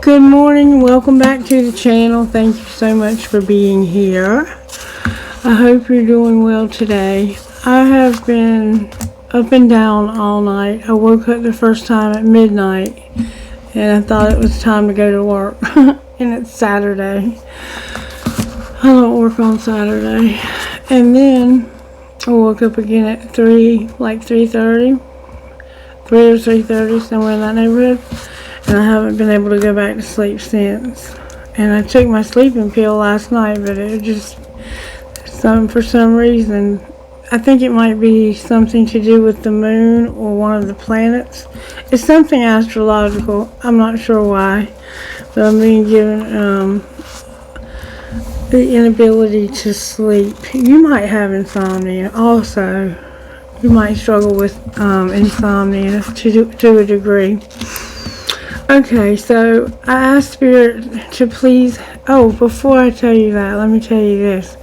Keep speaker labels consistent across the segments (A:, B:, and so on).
A: Good morning, welcome back to the channel. Thank you so much for being here. I hope you're doing well today. I have been up and down all night. I woke up the first time at midnight and I thought it was time to go to work. And it's Saturday. I don't work on Saturday. And then I woke up again at 3:30, 3 or 3:30, somewhere in that neighborhood. And I haven't been able to go back to sleep since. And I took my sleeping pill last night, but it just, for some reason, I think it might be something to do with the moon or one of the planets. It's something astrological. I'm not sure why, but I'm being given the inability to sleep. You might have insomnia also. You might struggle with insomnia to a degree. Okay, so I asked Spirit to please, before I tell you that, let me tell you this.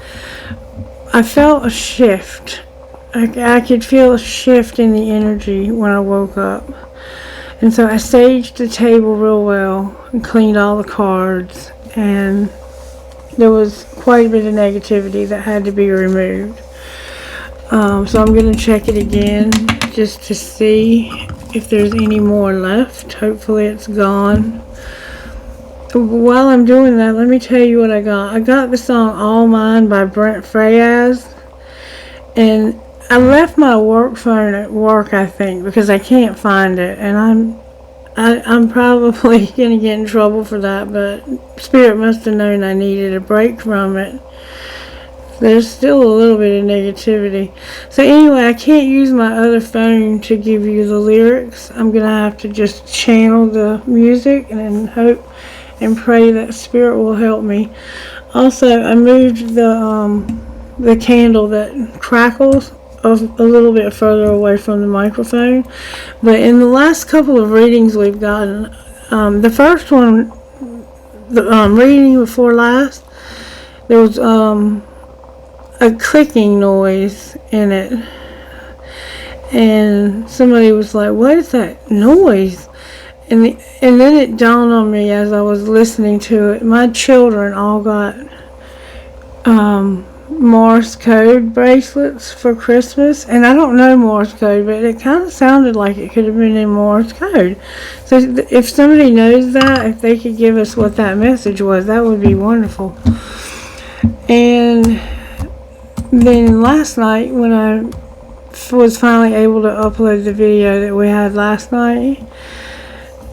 A: I felt a shift. I could feel a shift in the energy when I woke up. And so I staged the table real well and cleaned all the cards. And there was quite a bit of negativity that had to be removed. So I'm going to check it again just to see if there's any more left. Hopefully it's gone. While I'm doing that, let me tell you what I got. I got the song All Mine by Brent Faiyaz. And I left my work phone at work, I think, because I can't find it. And I'm probably going to get in trouble for that, but Spirit must have known I needed a break from it. There's still a little bit of negativity. So anyway, I can't use my other phone to give you the lyrics. I'm going to have to just channel the music and hope and pray that Spirit will help me. Also, I moved the candle that crackles a little bit further away from the microphone. But in the last couple of readings we've gotten, the first one, the reading before last, there was a clicking noise in it, and somebody was like, what is that noise? And then it dawned on me as I was listening to it, my children all got Morse code bracelets for Christmas, and I don't know Morse code, but it kind of sounded like it could have been in Morse code. So if somebody knows that, if they could give us what that message was, that would be wonderful. And then last night, when I was finally able to upload the video that we had last night,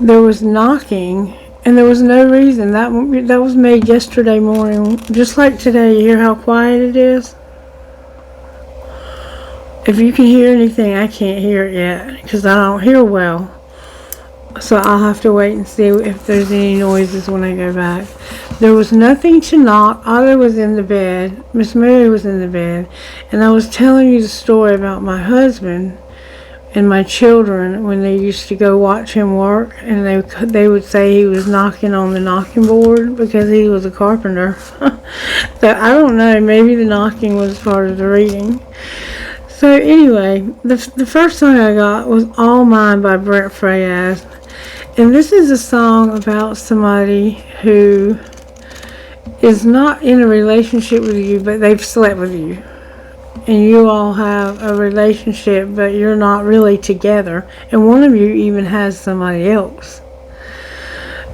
A: there was knocking, and there was no reason. That was made yesterday morning, just like today. You hear how quiet it is? If you can hear anything, I can't hear it yet, because I don't hear well. So I'll have to wait and see if there's any noises when I go back. There was nothing to knock. Otto was in the bed. Miss Mary was in the bed. And I was telling you the story about my husband and my children when they used to go watch him work. And they would say he was knocking on the knocking board because he was a carpenter. So I don't know. Maybe the knocking was part of the reading. So anyway, the first song I got was All Mine by Brent Faiyaz. And this is a song about somebody who is not in a relationship with you, but they've slept with you. And you all have a relationship, but you're not really together. And one of you even has somebody else.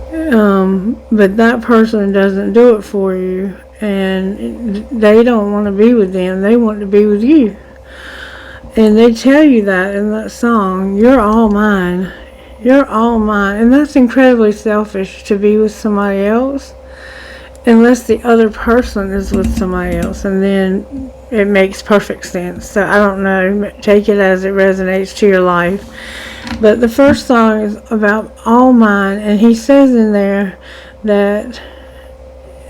A: But that person doesn't do it for you. And they don't want to be with them. They want to be with you. And they tell you that in that song, you're all mine. You're all mine. And that's incredibly selfish to be with somebody else. Unless the other person is with somebody else. And then it makes perfect sense. So I don't know. Take it as it resonates to your life. But the first song is about all mine. And he says in there that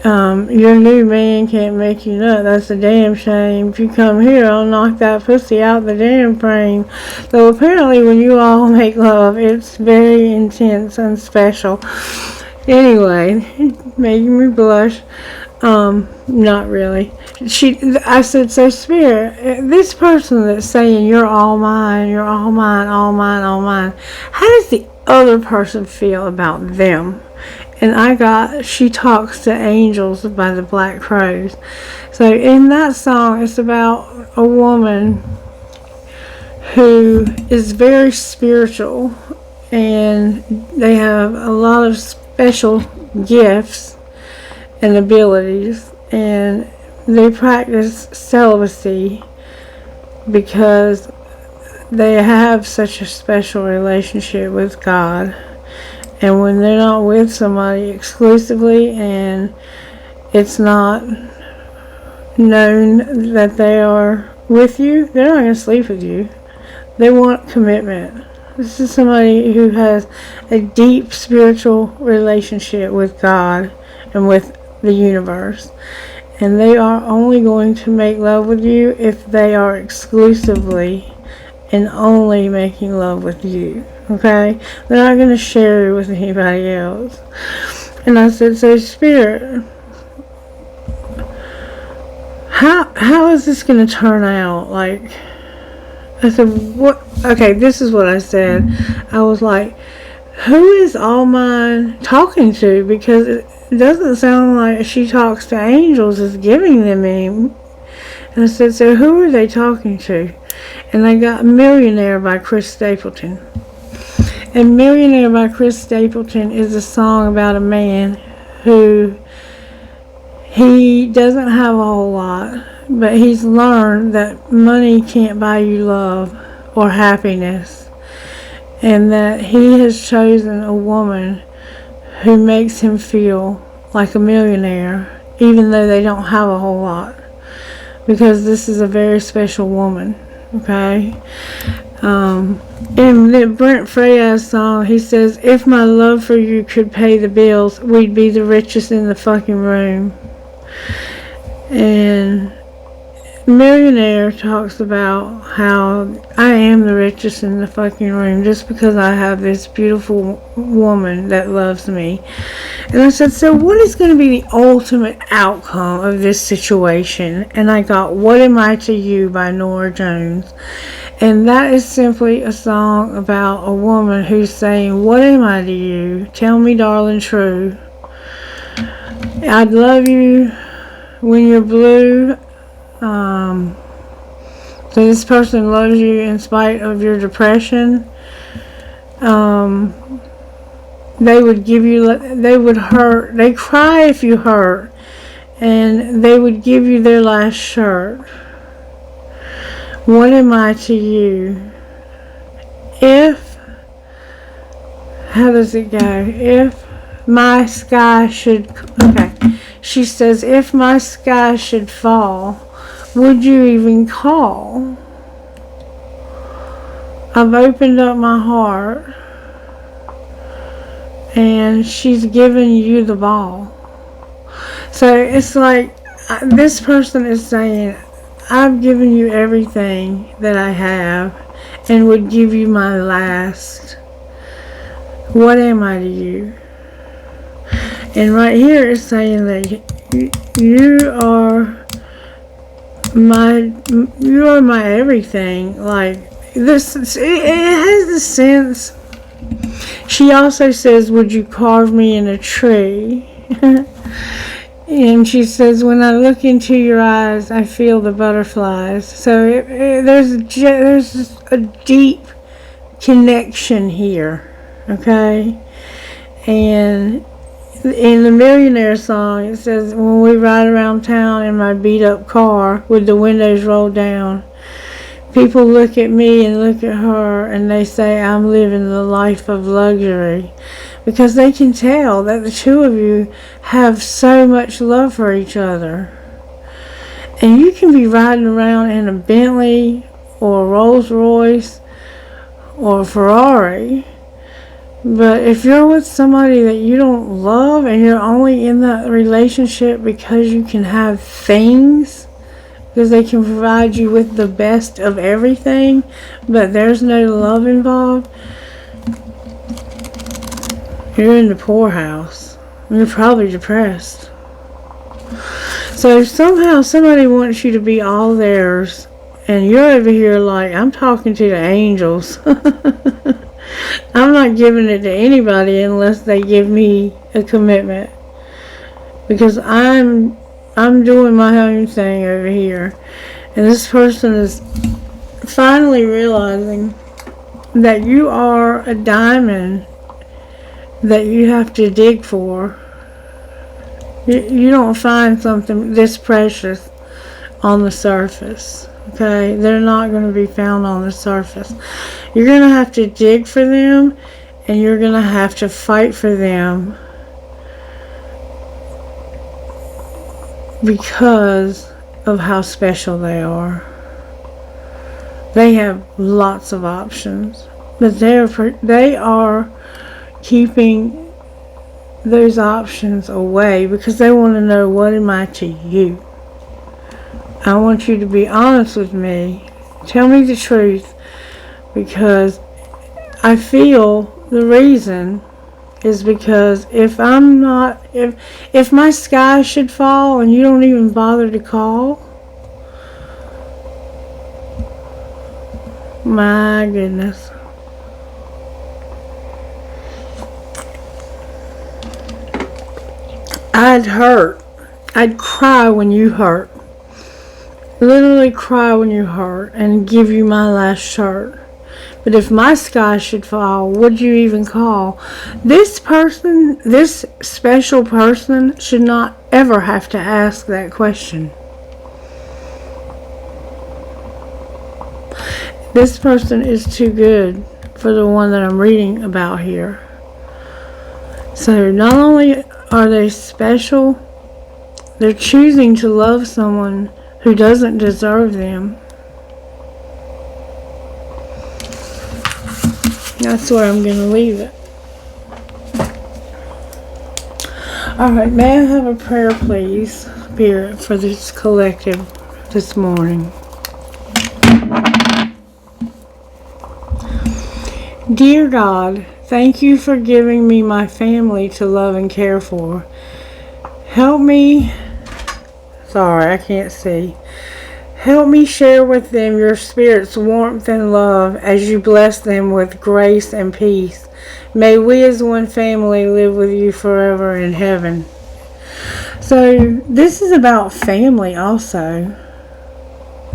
A: your new man can't make you nut. That's a damn shame. If you come here, I'll knock that pussy out the damn frame. So apparently when you all make love, it's very intense and special. Anyway, making me blush. Not really. I said, so Spirit, this person that's saying you're all mine, you're all mine, all mine, all mine, how does the other person feel about them? And I got She Talks to Angels by the Black Crowes. So in that song, it's about a woman who is very spiritual, and they have a lot of special gifts and abilities, and they practice celibacy because they have such a special relationship with God. And when they're not with somebody exclusively and it's not known that they are with you, they're not going to sleep with you. They want commitment. This is somebody who has a deep spiritual relationship with God and with the universe. And they are only going to make love with you if they are exclusively and only making love with you. Okay? They're not going to share it with anybody else. And I said, so Spirit, how is this going to turn out? Like, I said, what? Okay, this is what I said. I was like, who is All Mine talking to? Because it doesn't sound like She Talks to Angels is giving them any. And I said, so who are they talking to? And I got Millionaire by Chris Stapleton. And Millionaire by Chris Stapleton is a song about a man who he doesn't have a whole lot, but he's learned that money can't buy you love or happiness, and that he has chosen a woman who makes him feel like a millionaire, even though they don't have a whole lot, because this is a very special woman. Okay? In the Brent Faiyaz song, he says, if my love for you could pay the bills, we'd be the richest in the fucking room. And Millionaire talks about how I am the richest in the fucking room just because I have this beautiful woman that loves me. And I said, so what is going to be the ultimate outcome of this situation? And I got What Am I to You by Norah Jones. And that is simply a song about a woman who's saying, what am I to you? Tell me, darling, true. I'd love you when you're blue. So this person loves you in spite of your depression. They would give you, they would hurt, they cry if you hurt, and they would give you their last shirt. What am I to you? How does it go? If my sky should, okay. She says, if my sky should fall, would you even call? I've opened up my heart, and she's given you the ball. So it's like this person is saying, I've given you everything that I have and would give you my last. What am I to you? And right here it's saying that you are my everything. Like this, it has the sense. She also says, would you carve me in a tree? And she says, when I look into your eyes, I feel the butterflies. So there's a deep connection here, okay? And in the Millionaire song, it says, when we ride around town in my beat-up car with the windows rolled down, people look at me and look at her, and they say I'm living the life of luxury. Because they can tell that the two of you have so much love for each other. And you can be riding around in a Bentley or a Rolls Royce or a Ferrari, but if you're with somebody that you don't love and you're only in that relationship because you can have things, because they can provide you with the best of everything, but there's no love involved, you're in the poorhouse. You're probably depressed. So if somehow somebody wants you to be all theirs, and you're over here like, I'm talking to the angels. I'm not giving it to anybody unless they give me a commitment. Because I'm doing my own thing over here. And this person is finally realizing that you are a diamond that you have to dig for. You don't find something this precious on the surface. Okay? They're not going to be found on the surface. You're going to have to dig for them, and you're going to have to fight for them because of how special they are. They have lots of options, but they are keeping those options away because they want to know, what am I to you? I want you to be honest with me. Tell me the truth, because I feel the reason is because if my sky should fall and you don't even bother to call, my goodness. I'd hurt. I'd cry when you hurt. Literally cry when you hurt and give you my last shirt. But if my sky should fall, would you even call? This person, this special person, should not ever have to ask that question. This person is too good for the one that I'm reading about here. So not only are they special, they're choosing to love someone who doesn't deserve them. That's where I'm going to leave it. Alright, may I have a prayer, please, Spirit, for this collective this morning? Dear God, thank you for giving me my family to love and care for. Help me, sorry, I can't see. Help me share with them your Spirit's warmth and love as you bless them with grace and peace. May we as one family live with you forever in heaven. So this is about family also.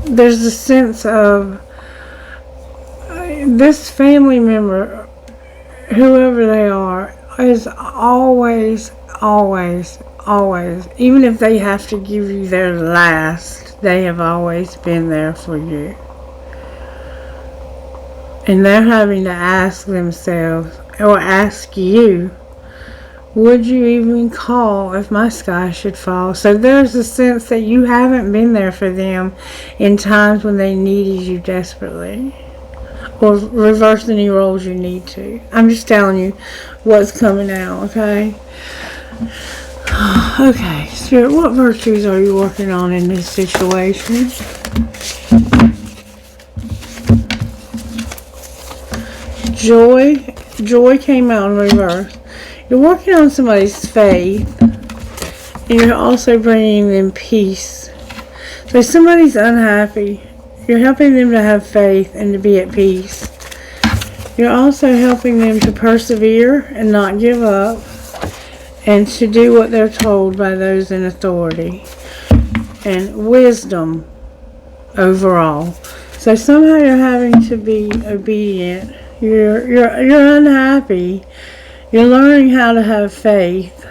A: There's a sense of this family member, whoever they are, is always, even if they have to give you their last, they have always been there for you. And they're having to ask themselves, or ask you, would you even call if my sky should fall? So there's a sense that you haven't been there for them in times when they needed you desperately. Or reverse any roles you need to. I'm just telling you what's coming out, okay? Okay, Spirit, what virtues are you working on in this situation? Joy came out in reverse. You're working on somebody's faith, and you're also bringing them peace. So somebody's unhappy. You're helping them to have faith and to be at peace. You're also helping them to persevere and not give up, and to do what they're told by those in authority. And wisdom overall. So somehow you're having to be obedient. You're unhappy. You're learning how to have faith,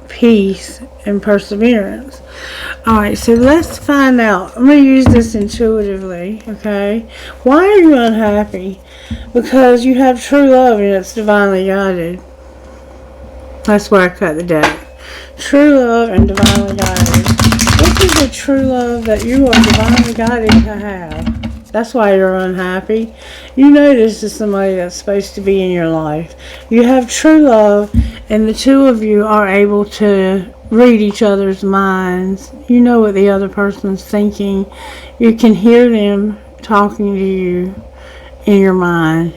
A: peace, and perseverance. Alright, so let's find out. I'm going to use this intuitively, okay? Why are you unhappy? Because you have true love and it's divinely guided. That's where I cut the deck. True love and divinely guided. What is the true love that you are divinely guided to have? That's why you're unhappy. You know this is somebody that's supposed to be in your life. You have true love, and the two of you are able to read each other's minds. You know what the other person's thinking. You can hear them talking to you in your mind.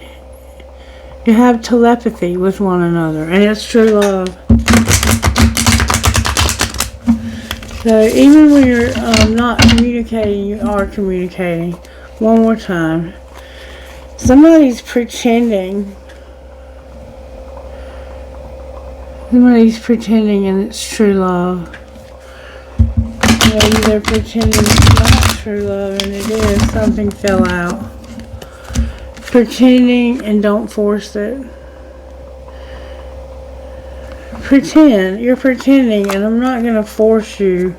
A: You have telepathy with one another, and it's true love. So even when you're not communicating, you are communicating. One more time. Somebody's pretending Somebody's pretending and it's true love. Maybe they're pretending it's not true love and it is. Something fell out. Pretending and don't force it. Pretend. You're pretending and I'm not going to force you.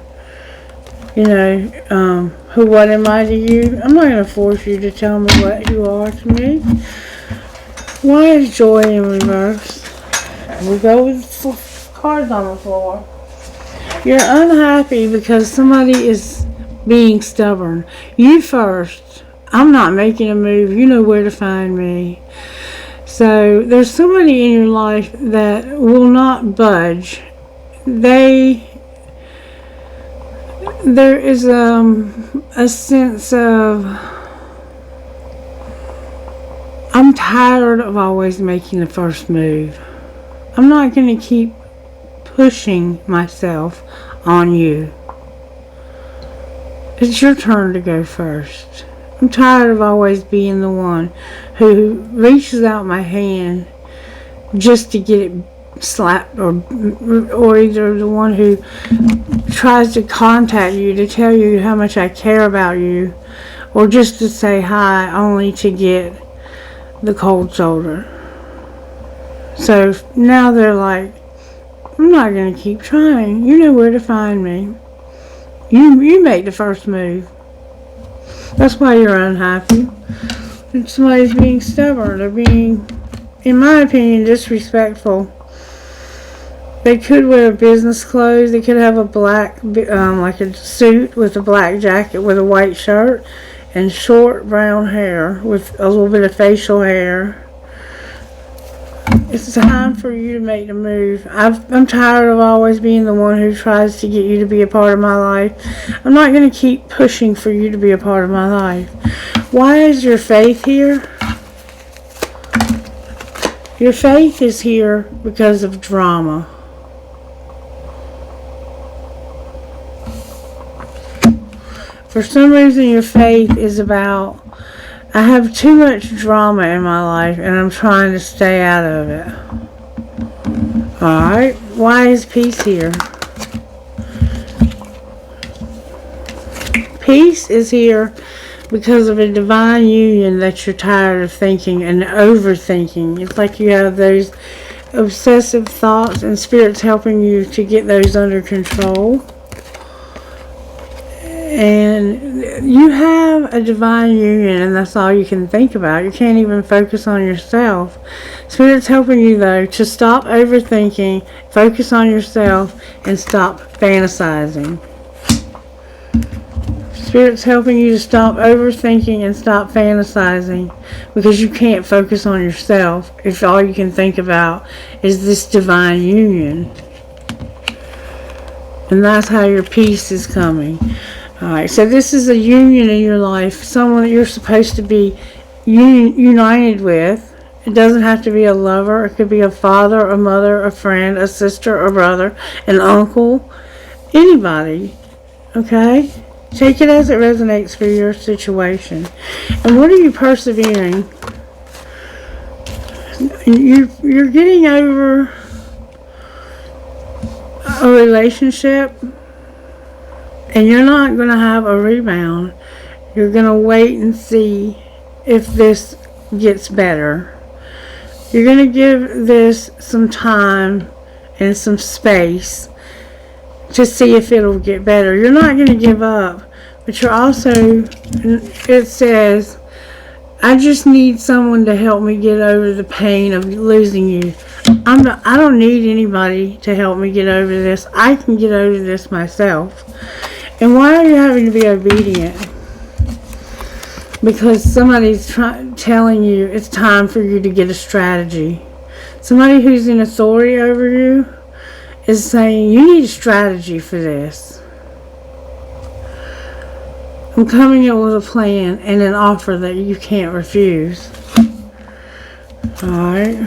A: You know, what am I to you? I'm not going to force you to tell me what you are to me. Why is joy in reverse? We go with cards on the floor. You're unhappy because somebody is being stubborn. You first. I'm not making a move. You know where to find me. So there's somebody in your life that will not budge. There is a sense of, I'm tired of always making the first move. I'm not going to keep pushing myself on you. It's your turn to go first. I'm tired of always being the one who reaches out my hand just to get it slapped, or either the one who tries to contact you to tell you how much I care about you, or just to say hi only to get the cold shoulder. So now they're like, I'm not going to keep trying. You know where to find me. You make the first move. That's why you're unhappy. And somebody's being stubborn. They're being, in my opinion, disrespectful. They could wear business clothes. They could have a black, like a suit with a black jacket with a white shirt and short brown hair with a little bit of facial hair. It's time for you to make the move. I'm tired of always being the one who tries to get you to be a part of my life. I'm not going to keep pushing for you to be a part of my life. Why is your faith here? Your faith is here because of drama. For some reason, your faith is about, I have too much drama in my life and I'm trying to stay out of it. Alright, why is peace here? Peace is here because of a divine union that you're tired of thinking and overthinking. It's like you have those obsessive thoughts and spirits helping you to get those under control. And you have a divine union and that's all you can think about. You can't even focus on yourself. Spirit's helping you though to stop overthinking, focus on yourself, and stop fantasizing. Spirit's helping you to stop overthinking and stop fantasizing because you can't focus on yourself if all you can think about is this divine union. And that's how your peace is coming. Alright, so this is a union in your life, someone that you're supposed to be united with. It doesn't have to be a lover. It could be a father, a mother, a friend, a sister, a brother, an uncle, anybody. Okay? Take it as it resonates for your situation. And what are you persevering? You're getting over a relationship. And you're not going to have a rebound. You're going to wait and see if this gets better. You're going to give this some time and some space to see if it'll get better. You're not going to give up. But you're also, it says, I just need someone to help me get over the pain of losing you. I don't need anybody to help me get over this. I can get over this myself. And why are you having to be obedient? Because somebody's telling you it's time for you to get a strategy. Somebody who's in authority over you is saying you need a strategy for this. I'm coming up with a plan and an offer that you can't refuse. Alright.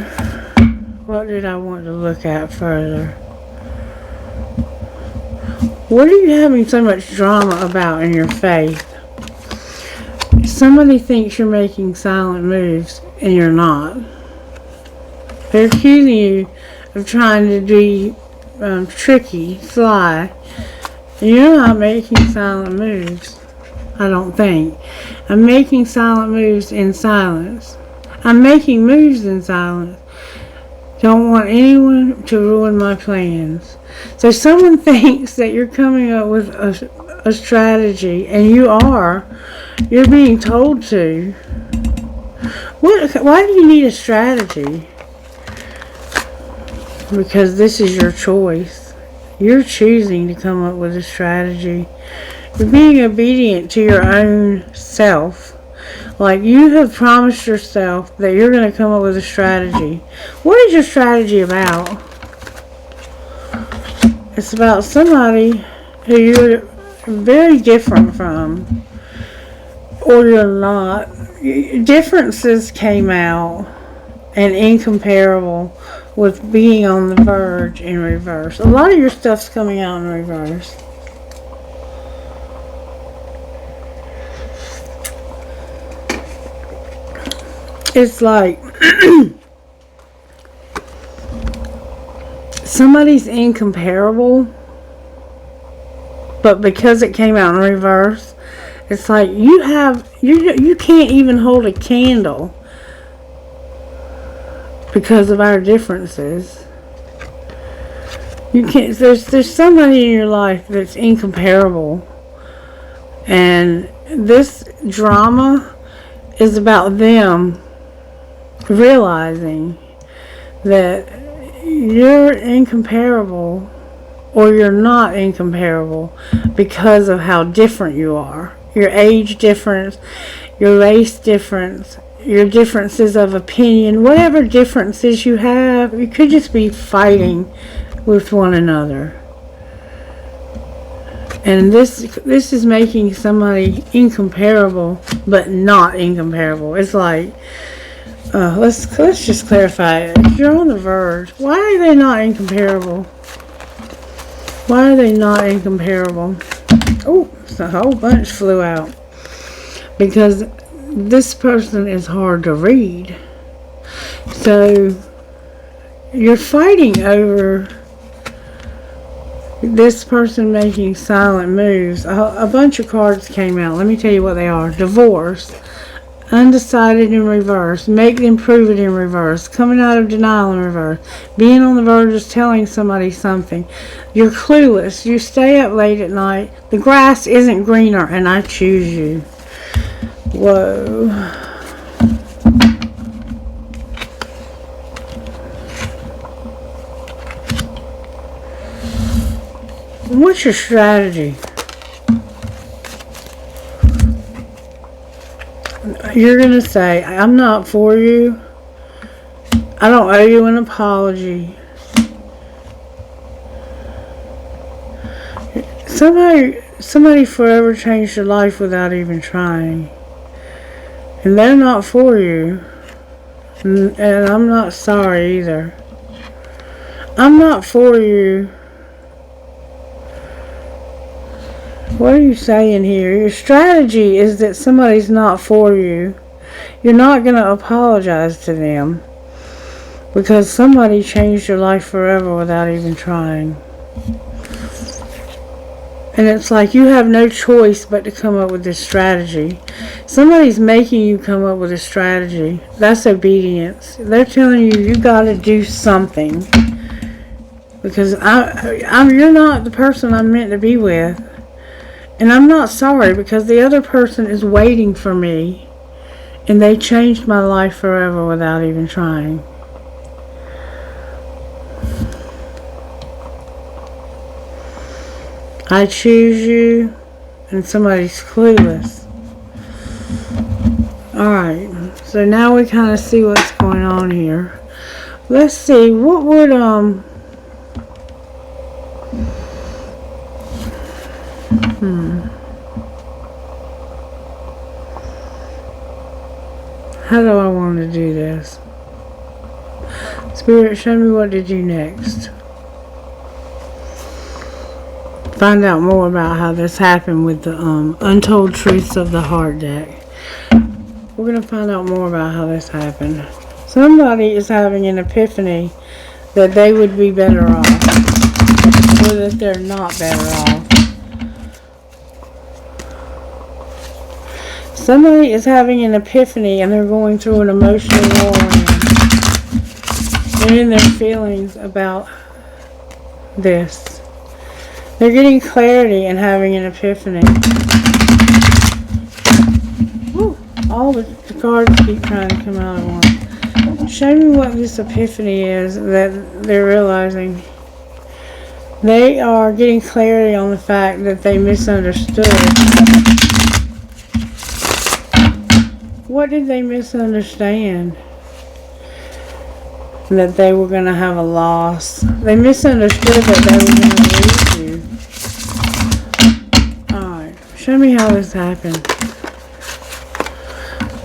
A: What did I want to look at further? What are you having so much drama about in your faith? Somebody thinks you're making silent moves and you're not. They're accusing you of trying to be tricky, sly. You're not making silent moves, I don't think. I'm making silent moves in silence. I'm making moves in silence. Don't want anyone to ruin my plans. So someone thinks that you're coming up with a strategy, and you are. You're being told to. Why do you need a strategy? Because this is your choice. You're choosing to come up with a strategy. You're being obedient to your own self. Like, you have promised yourself that you're going to come up with a strategy. What is your strategy about? It's about somebody who you're very different from, or you're not. Differences came out, and incomparable with being on the verge in reverse. A lot of your stuff's coming out in reverse. It's like somebody's incomparable, but because it came out in reverse, it's like you can't even hold a candle because of our differences. You can't. There's somebody in your life that's incomparable, and this drama is about them realizing that you're incomparable, or you're not incomparable, because of how different you are. Your age difference, your race difference, your differences of opinion, whatever differences you have, you could just be fighting with one another. And this is making somebody incomparable, but not incomparable. It's like, let's just clarify it. If you're on the verge, why are they not incomparable? Why are they not incomparable? Oh, a whole bunch flew out. Because this person is hard to read. So you're fighting over this person making silent moves. A bunch of cards came out. Let me tell you what they are. Divorce. Undecided in reverse. Make them prove it in reverse. Coming out of denial in reverse. Being on the verge of telling somebody something. You're clueless. You stay up late at night. The grass isn't greener, and I choose you. Whoa. What's your strategy? You're going to say, I'm not for you. I don't owe you an apology. Somebody forever changed your life without even trying. And they're not for you. And I'm not sorry either. I'm not for you. What are you saying here? Your strategy is that somebody's not for you. You're not going to apologize to them because somebody changed your life forever without even trying. And it's like you have no choice but to come up with this strategy. Somebody's making you come up with a strategy. That's obedience. They're telling you you got to do something because you're not the person I'm meant to be with. And I'm not sorry because the other person is waiting for me. And they changed my life forever without even trying. I choose you, and somebody's clueless. Alright, so now we kind of see what's going on here. Let's see, what would, how do I want to do this? Spirit, show me what to do next. Find out more about how this happened with the Untold Truths of the Heart deck. We're going to find out more about how this happened. Somebody is having an epiphany that they would be better off, or that they're not better off. Somebody is having an epiphany and they're going through an emotional whirlwind. They're in their feelings about this. They're getting clarity and having an epiphany. Woo, all the cards keep trying to come out at once. Show me what this epiphany is that they're realizing. They are getting clarity on the fact that they misunderstood. What did they misunderstand? That they were going to have a loss. They misunderstood that they were going to lose you. Alright, show me how this happened.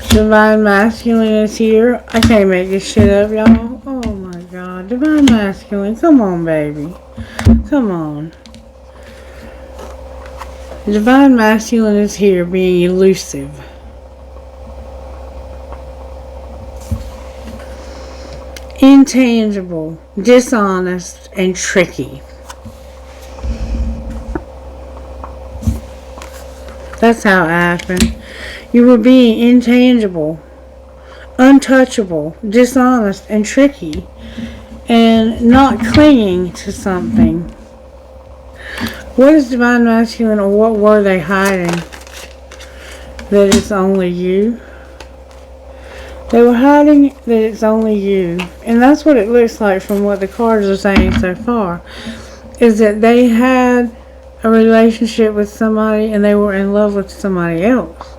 A: Divine Masculine is here. I can't make this shit up, y'all. Oh my God. Divine Masculine. Come on, baby. Come on. Divine Masculine is here being elusive. Intangible, dishonest, and tricky. That's how it happened. You were being intangible, untouchable, dishonest, and tricky, and not clinging to something. What is Divine Masculine, or what were they hiding? That it's only you? They were hiding that it's only you. And that's what it looks like from what the cards are saying so far. Is that they had a relationship with somebody and they were in love with somebody else.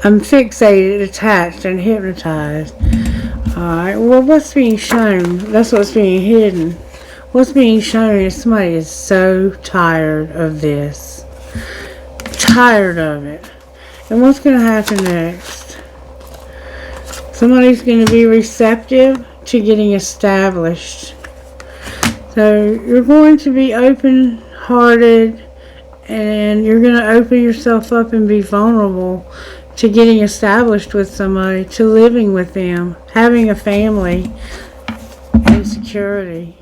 A: I'm fixated, attached, and hypnotized. Alright, well, what's being shown? That's what's being hidden. What's being shown is somebody is so tired of this. Tired of it. And what's going to happen next? Somebody's going to be receptive to getting established. So you're going to be open-hearted and you're going to open yourself up and be vulnerable to getting established with somebody, to living with them, having a family, and security.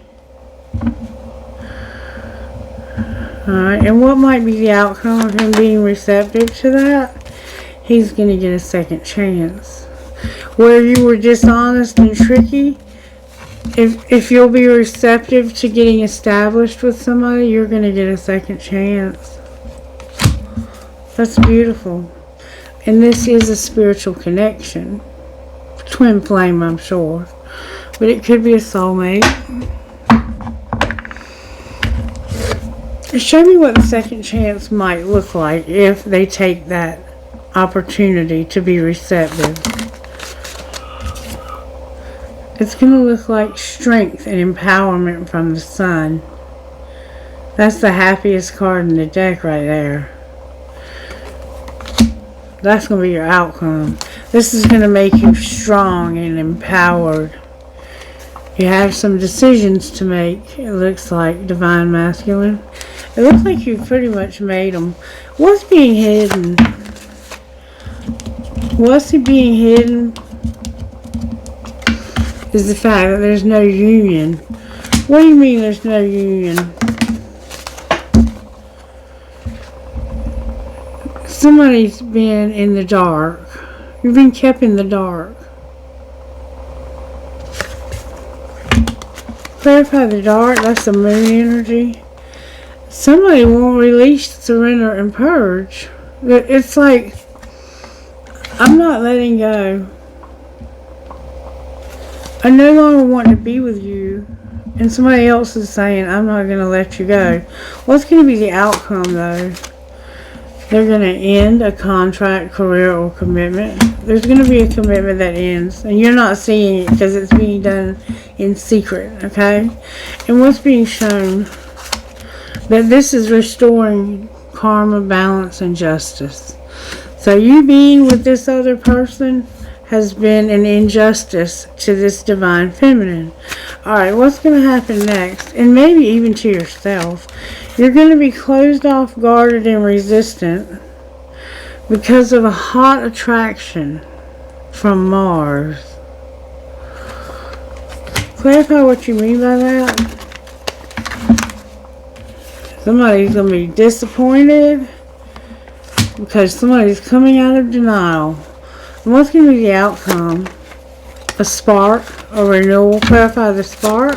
A: Alright, and what might be the outcome of him being receptive to that? He's going to get a second chance. Where you were dishonest and tricky, if you'll be receptive to getting established with somebody, you're going to get a second chance. That's beautiful. And this is a spiritual connection. Twin flame, I'm sure. But it could be a soulmate. Show me what the second chance might look like if they take that opportunity to be receptive. It's going to look like strength and empowerment from the sun. That's the happiest card in the deck right there. That's going to be your outcome. This is going to make you strong and empowered. You have some decisions to make, it looks like, Divine Masculine. It looks like you've pretty much made them. What's being hidden? What's being hidden is the fact that there's no union. What do you mean there's no union? Somebody's been in the dark. You've been kept in the dark. Clarify the dark. That's the moon energy. Somebody won't release, surrender, and purge. It's like, I'm not letting go. I no longer want to be with you. And somebody else is saying, I'm not going to let you go. What's going to be the outcome, though? They're going to end a contract, career, or commitment. There's going to be a commitment that ends. And you're not seeing it because it's being done in secret, okay? And what's being shown? That this is restoring karma, balance, and justice. So you being with this other person has been an injustice to this divine feminine. Alright, what's going to happen next? And maybe even to yourself. You're going to be closed off, guarded, and resistant because of a hot attraction from Mars. Clarify what you mean by that. Somebody's going to be disappointed because somebody's coming out of denial. And what's going to be the outcome? A spark, a renewal. Clarify the spark.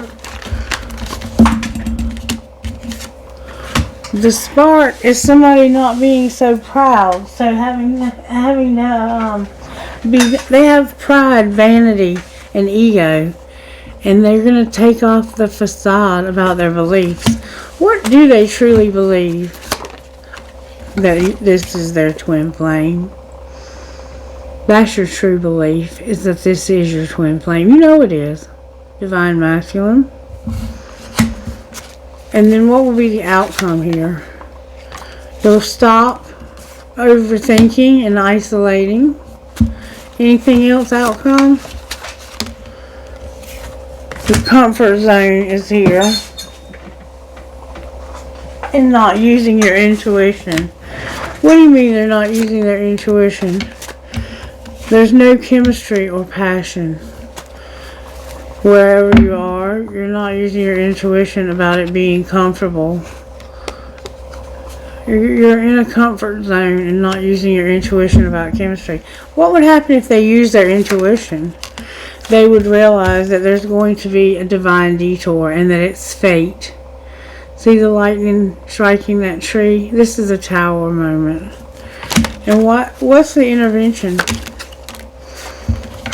A: The spark is somebody not being so proud, so having they have pride, vanity, and ego, and they're going to take off the facade about their beliefs. What do they truly believe? That this is their twin flame. That's your true belief, is that this is your twin flame. You know it is. Divine Masculine. And then what will be the outcome here? You'll stop overthinking and isolating. Anything else outcome? The comfort zone is here. And not using your intuition. What do you mean they're not using their intuition? There's no chemistry or passion. Wherever you are, you're not using your intuition about it being comfortable. You're in a comfort zone and not using your intuition about chemistry. What would happen if they use their intuition? They would realize that there's going to be a divine detour and that it's fate. See the lightning striking that tree? This is a tower moment. And what's the intervention?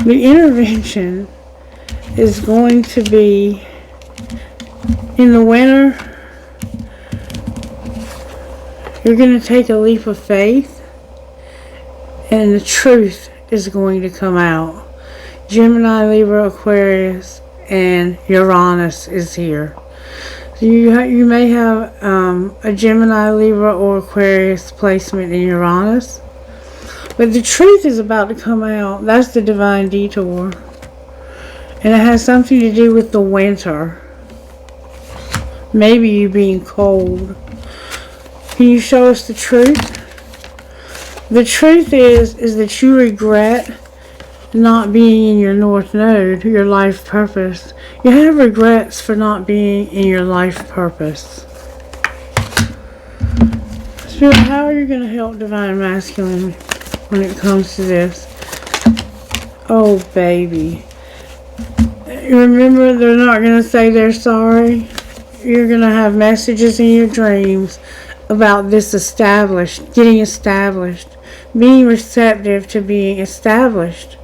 A: The intervention is going to be in the winter. You're going to take a leap of faith and the truth is going to come out. Gemini, Libra, Aquarius, and Uranus is here. So you may have a Gemini, Libra, or Aquarius placement in Uranus. But the truth is about to come out. That's the divine detour. And it has something to do with the winter. Maybe you being cold. Can you show us the truth? The truth is that you regret not being in your North Node, your life purpose. You have regrets for not being in your life purpose. Spirit, how are you going to help Divine Masculine when it comes to this? Oh, baby. Remember, they're not going to say they're sorry. You're going to have messages in your dreams about this getting established, being receptive to being established.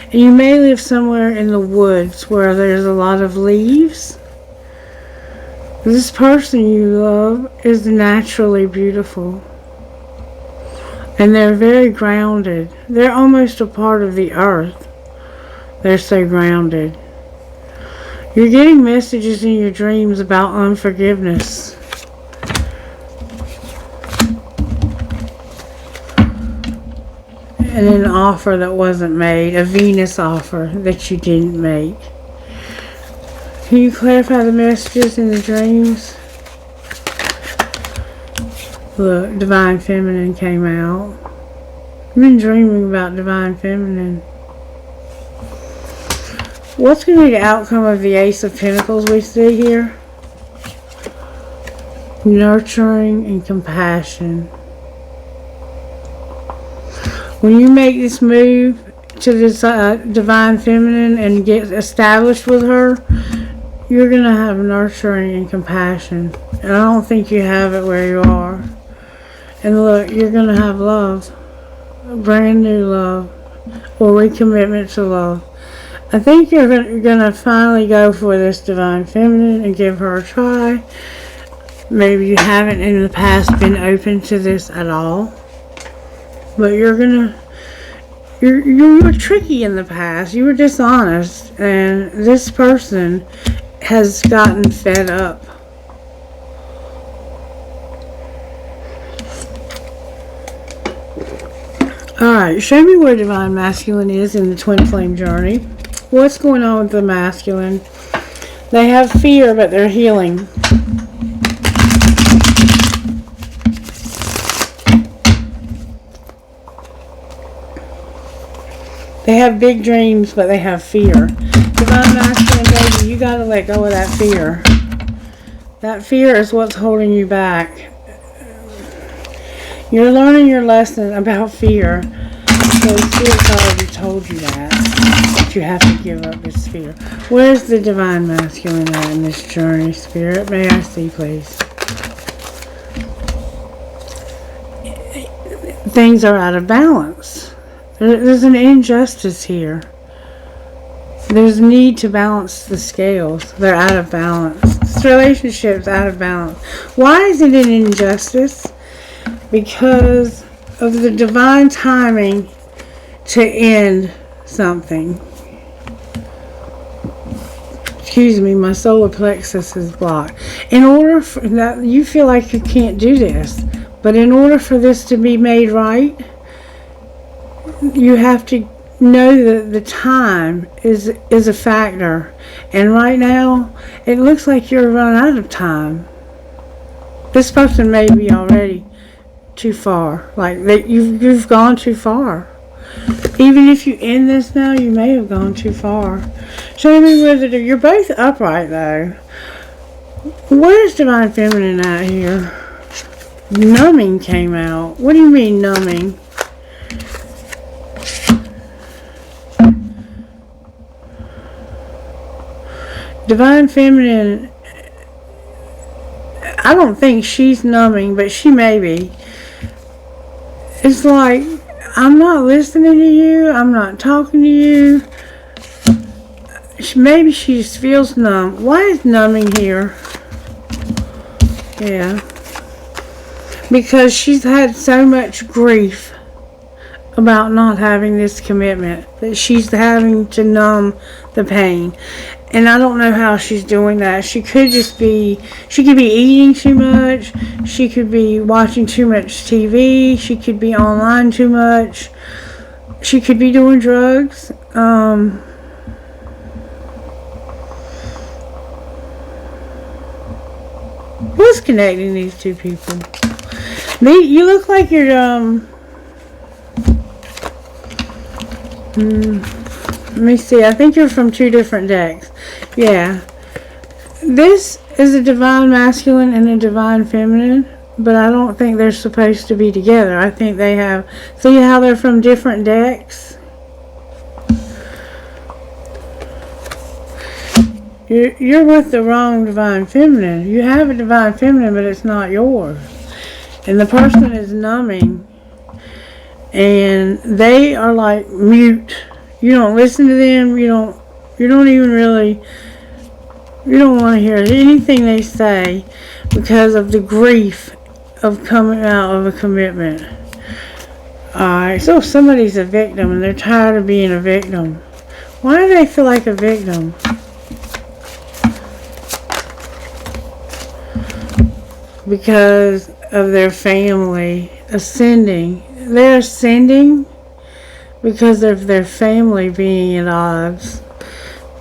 A: And you may live somewhere in the woods where there's a lot of leaves. This person you love is naturally beautiful. And they're very grounded. They're almost a part of the earth. They're so grounded. You're getting messages in your dreams about unforgiveness. And an offer that wasn't made. A Venus offer that you didn't make. Can you clarify the messages in the dreams? Look, Divine Feminine came out. I've been dreaming about Divine Feminine. What's going to be the outcome of the Ace of Pentacles we see here? Nurturing and compassion. When you make this move to this Divine Feminine and get established with her, you're going to have nurturing and compassion. And I don't think you have it where you are. And look, you're going to have love. A brand new love. Or recommitment to love. I think you're going to finally go for this Divine Feminine and give her a try. Maybe you haven't in the past been open to this at all. But you were tricky in the past. You were dishonest. And this person has gotten fed up. Alright, show me where Divine Masculine is in the Twin Flame journey. What's going on with the masculine? They have fear, but they're healing. They have big dreams, but they have fear. Divine Masculine, baby, you got to let go of that fear. That fear is what's holding you back. You're learning your lesson about fear. So Spirit's already told you that you have to give up this fear. Where's the Divine Masculine at in this journey, Spirit? May I see, please? Things are out of balance. There's an injustice here. There's a need to balance the scales. They're out of balance. This relationship's out of balance. Why is it an injustice? Because of the divine timing to end something. Excuse me, my solar plexus is blocked. In order for that, you feel like you can't do this, but in order for this to be made right, you have to know that the time is a factor. And right now, it looks like you're run out of time. This person may be already too far. Like that, you've gone too far. Even if you end this now, you may have gone too far. Show me whether you're both upright though. Where's Divine Feminine at here? Numbing came out. What do you mean numbing? Divine Feminine, I don't think she's numbing, but she may be. It's like, I'm not listening to you. I'm not talking to you. Maybe she just feels numb. Why is numbing here? Yeah. Because she's had so much grief about not having this commitment that she's having to numb the pain. And I don't know how she's doing that. She could be eating too much. She could be watching too much TV. She could be online too much. She could be doing drugs. What's connecting these two people? You look like you're, let me see. I think you're from two different decks. Yeah. This is a Divine Masculine and a Divine Feminine, but I don't think they're supposed to be together. I think they have... See how they're from different decks? You're with the wrong Divine Feminine. You have a Divine Feminine, but it's not yours. And the person is numbing. And they are like mute. You don't listen to them. You don't even really... You don't want to hear anything they say because of the grief of coming out of a commitment. Alright, so somebody's a victim and they're tired of being a victim. Why do they feel like a victim? Because of their family ascending. They're ascending because of their family being at odds.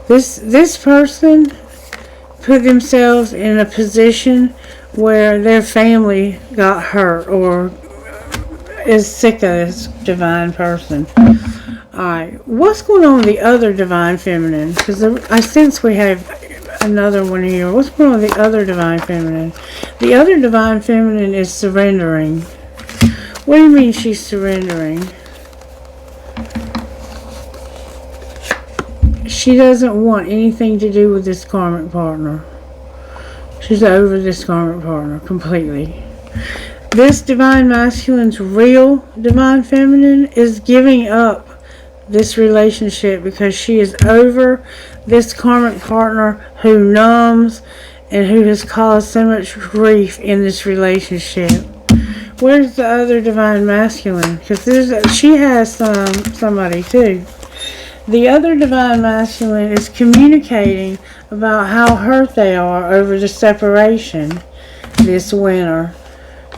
A: This person put themselves in a position where their family got hurt or is sick of this divine person. Alright, what's going on with the other Divine Feminine? Because I sense we have another one here. What's going on with the other Divine Feminine? The other Divine Feminine is surrendering. What do you mean she's surrendering? She doesn't want anything to do with this karmic partner. She's over this karmic partner completely. This Divine Masculine's real Divine Feminine is giving up this relationship because she is over this karmic partner who numbs and who has caused so much grief in this relationship. Where's the other Divine Masculine? Because she has somebody too. The other Divine Masculine is communicating about how hurt they are over the separation this winter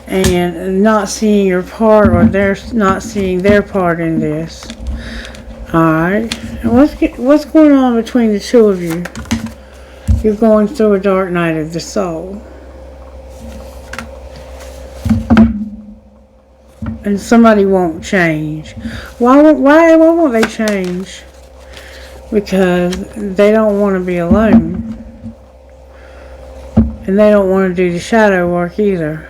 A: and not seeing your part, or they're not seeing their part in this. Alright, what's going on between the two of you? You're going through a dark night of the soul. And somebody won't change. Why won't they change? because they don't want to be alone. And they don't want to do the shadow work either.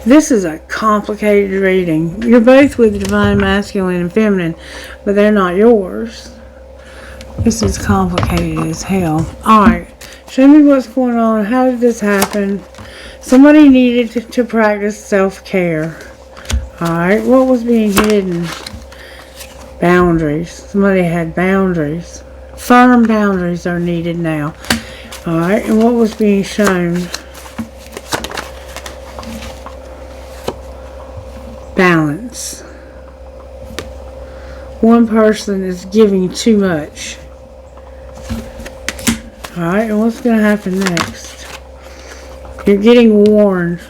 A: This is a complicated reading. You're both with the divine masculine and feminine, but they're not yours. This is complicated as hell. Alright, show me what's going on. How did this happen? Somebody needed to practice self-care. Alright, what was being hidden? Boundaries. Somebody had boundaries. Firm boundaries are needed now. Alright, and what was being shown? Balance. One person is giving too much. Alright, and what's going to happen next? You're getting warned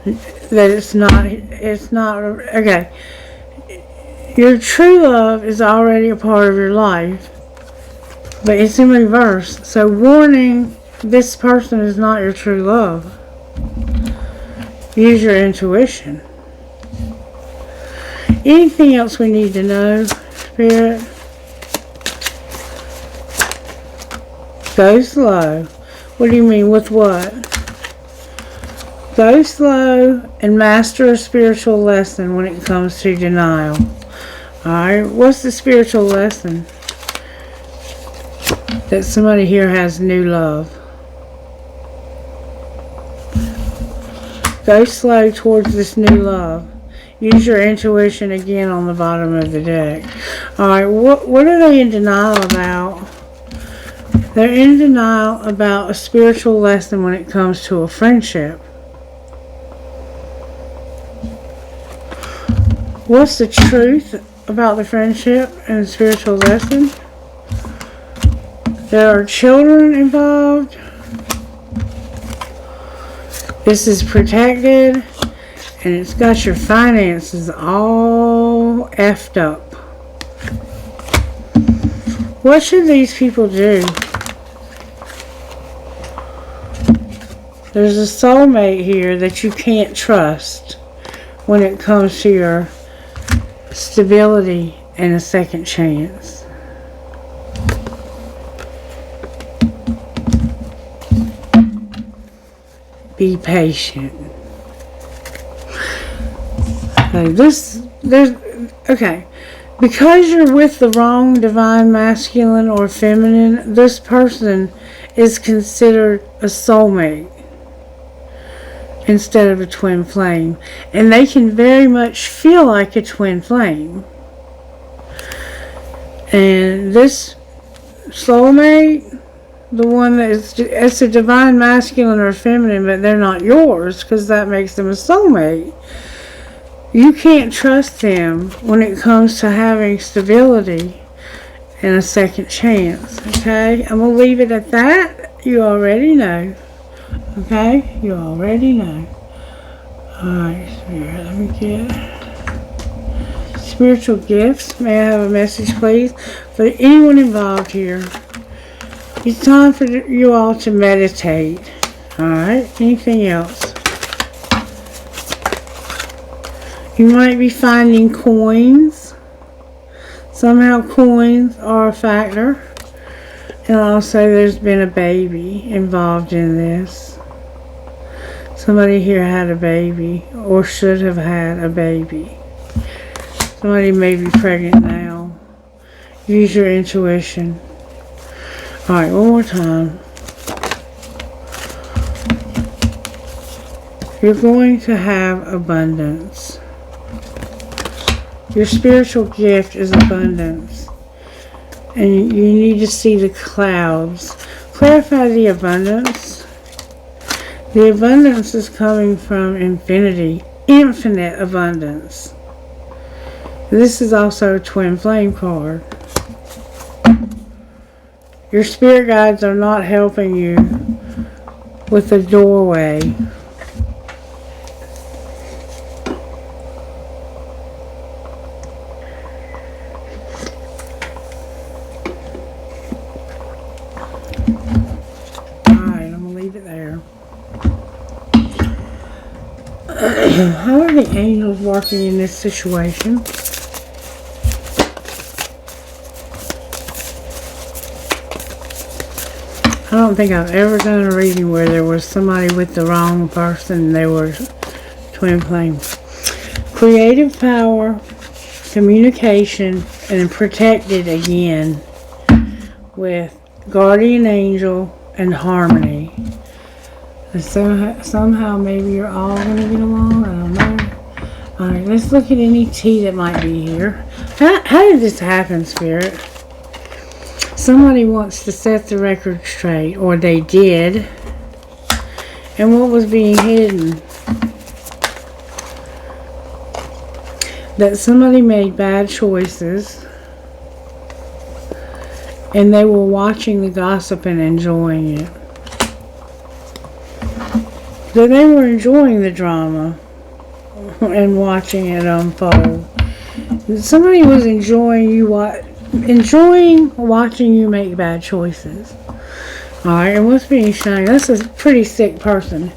A: that it's not, okay. Your true love is already a part of your life, but it's in reverse. So warning, this person is not your true love. Use your intuition. Anything else we need to know, Spirit? Go slow. What do you mean with what? Go slow and master a spiritual lesson when it comes to denial. Alright, what's the spiritual lesson? That somebody here has new love. Go slow towards this new love. Use your intuition again on the bottom of the deck. Alright, what are they in denial about? They're in denial about a spiritual lesson when it comes to a friendship. What's the truth about the friendship and the spiritual lesson? There are children involved. This is protected, and it's got your finances all effed up. What should these people do? There's a soulmate here that you can't trust when it comes to your stability and a second chance. Be patient. Okay, because you're with the wrong divine masculine or feminine, this person is considered a soulmate instead of a twin flame, and they can very much feel like a twin flame. And this soulmate, the one that is, it's a divine masculine or feminine, but they're not yours, because that makes them a soulmate. You can't trust them when it comes to having stability and a second chance. Okay, I'm gonna leave it at that. You already know. Okay, you already know. Alright, Spirit, let me get spiritual gifts. May I have a message, please, for anyone involved here? It's time for you all to meditate. Alright, anything else? You might be finding coins. Somehow coins are a factor. And also there's been a baby involved in this. Somebody here had a baby, or should have had a baby. Somebody may be pregnant now. Use your intuition. Alright, one more time. You're going to have abundance. Your spiritual gift is abundance. And you need to see the clouds. Clarify the abundance. The abundance is coming from infinity. Infinite abundance. This is also a twin flame card. Your spirit guides are not helping you with the doorway. Alright, I'm going to leave it there. How are the angels working in this situation? I don't think I've ever done a reading where there was somebody with the wrong person and they were twin flames. Creative power, communication, and protected again with guardian angel and harmony. And so somehow maybe you're all going to get along. I don't know. Alright, let's look at any tea that might be here. How did this happen, Spirit? Somebody wants to set the record straight, or they did. And what was being hidden? That somebody made bad choices and they were watching the gossip and enjoying it. That they were enjoying the drama and watching it unfold. Somebody was enjoying watching you make bad choices. Alright, and what's being shown? That's a pretty sick person.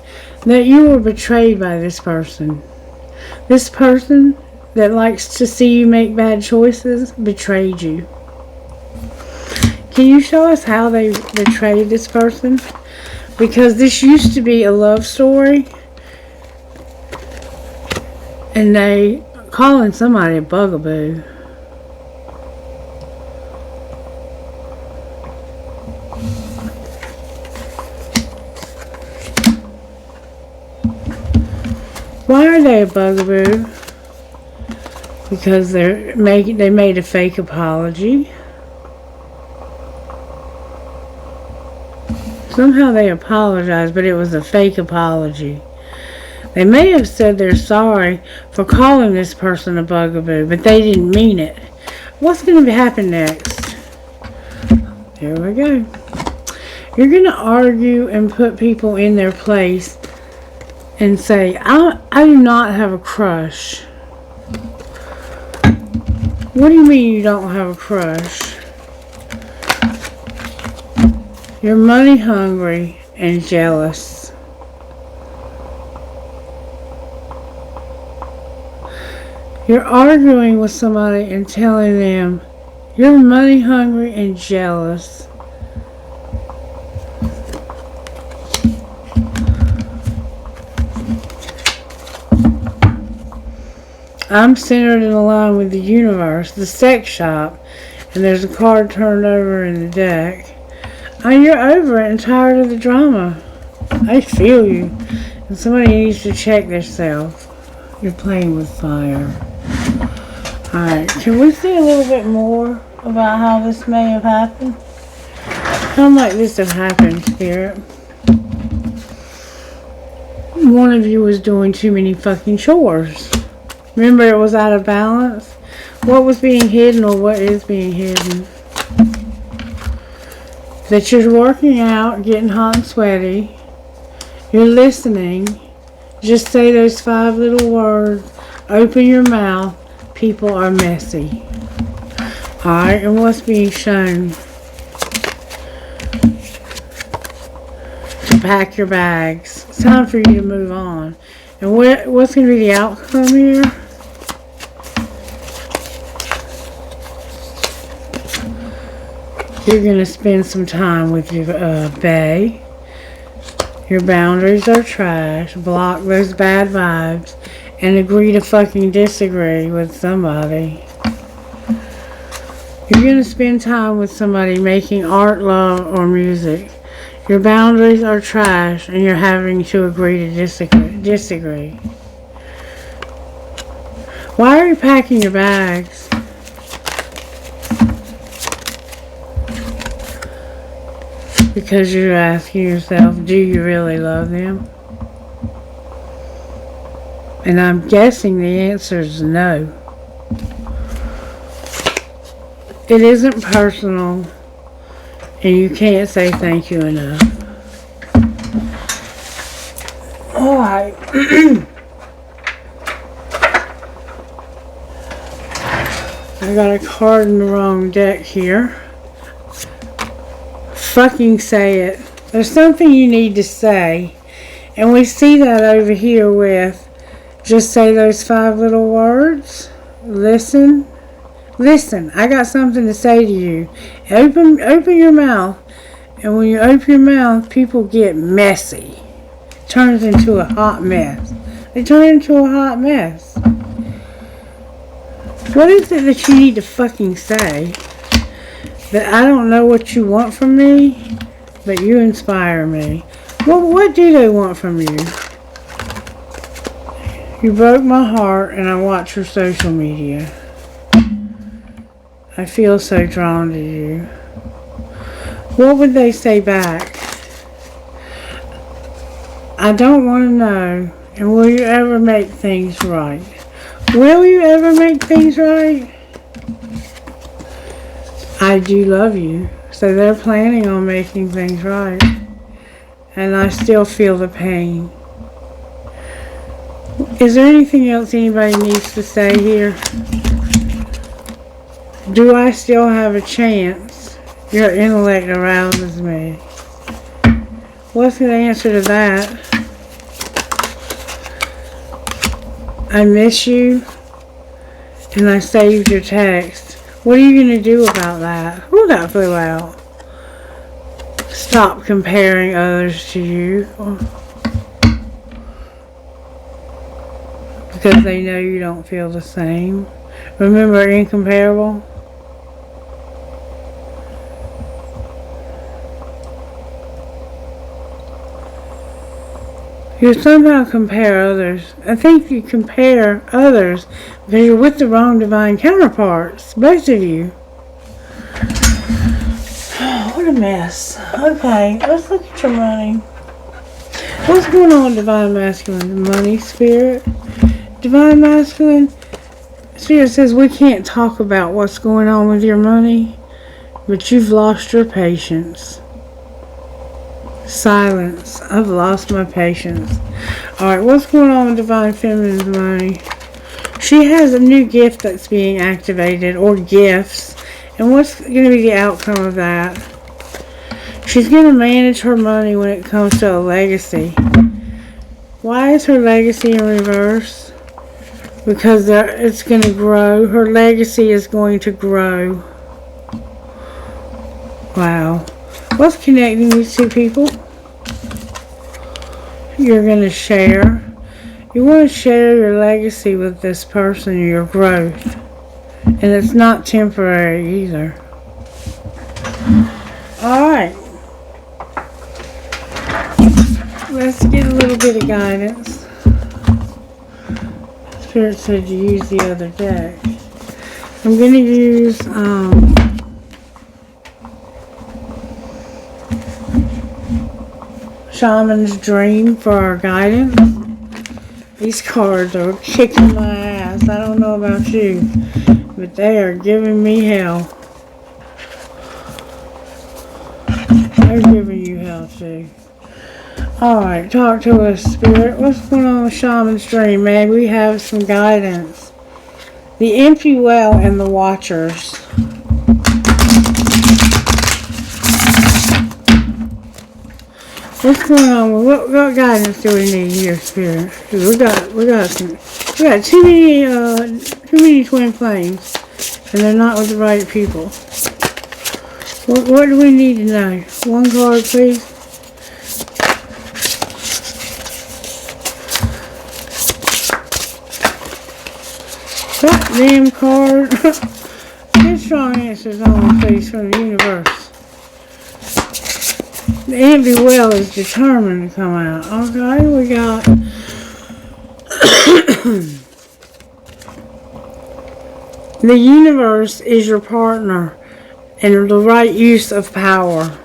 A: That you were betrayed by this person. This person that likes to see you make bad choices betrayed you. Can you show us how they betrayed this person? Because this used to be a love story. And they calling somebody a bugaboo. Why are they a bugaboo? Because they made a fake apology. Somehow they apologized, but it was a fake apology. They may have said they're sorry for calling this person a bugaboo, but they didn't mean it. What's going to happen next? Here we go. You're going to argue and put people in their place and say, I do not have a crush. What do you mean you don't have a crush? You're money hungry and jealous. You're arguing with somebody and telling them you're money hungry and jealous. I'm centered and aligned with the universe, the sex shop, and there's a card turned over in the deck. And you're over it and tired of the drama. I feel you. And somebody needs to check themselves. You're playing with fire. Alright, can we see a little bit more about how this may have happened? How might this have happened, Spirit? One of you was doing too many fucking chores. Remember, it was out of balance? What was being hidden, or what is being hidden? That you're working out, getting hot and sweaty. You're listening. Just say those 5 little words. Open your mouth. People are messy. Alright, and what's being shown? To pack your bags. It's time for you to move on. And what's going to be the outcome here? You're going to spend some time with your bae. Your boundaries are trash. Block those bad vibes. And agree to fucking disagree with somebody. You're going to spend time with somebody making art, love, or music. Your boundaries are trash and you're having to agree to disagree. Why are you packing your bags? Because you're asking yourself, do you really love them? And I'm guessing the answer is no. It isn't personal, and you can't say thank you enough. Alright. I got a card in the wrong deck here. Fucking say it. There's something you need to say. And we see that over here with Just say those 5 little words. Listen. Listen, I got something to say to you. Open your mouth. And when you open your mouth, people get messy. It turns into a hot mess. They turn into a hot mess. What is it that you need to fucking say? That I don't know what you want from me, but you inspire me. Well, what do they want from you? You broke my heart, and I watch your social media. I feel so drawn to you. What would they say back? I don't want to know. And will you ever make things right? Will you ever make things right? I do love you. So they're planning on making things right. And I still feel the pain. Is there anything else anybody needs to say here? Do I still have a chance? Your intellect arouses me. What's the answer to that? I miss you, and I saved your text. What are you going to do about that? Ooh, that flew out. Stop comparing others to you. Because they know you don't feel the same. Remember, incomparable? You somehow compare others. I think you compare others because you're with the wrong divine counterparts. Both of you. What a mess. Okay, let's look at your money. What's going on with Divine Masculine? Money, Spirit? Divine Masculine? Spirit says we can't talk about what's going on with your money, but you've lost your patience. Silence. I've lost my patience. Alright, what's going on with Divine Feminine's money? She has a new gift that's being activated, or gifts. And what's going to be the outcome of that? She's going to manage her money when it comes to a legacy. Why is her legacy in reverse? Because it's going to grow. Her legacy is going to grow. Wow. What's connecting these two people? You're going to share. You want to share your legacy with this person, your growth. And it's not temporary either. Alright. Let's get a little bit of guidance. Spirit said to use the other deck. I'm going to use Shaman's Dream for our guidance. These cards are kicking my ass. I don't know about you, but they are giving me hell. They're giving you hell too. Alright, talk to us, Spirit. What's going on with Shaman's Dream? May we have some guidance. The empty well and the watchers. What's going on? What guidance do we need here, Spirit? We got too many twin flames, and they're not with the right people. What do we need to know? One card, please. That damn card. Good strong answers on the face from the universe. The empty well is determined to come out. Okay, we got the universe is your partner and the right use of power.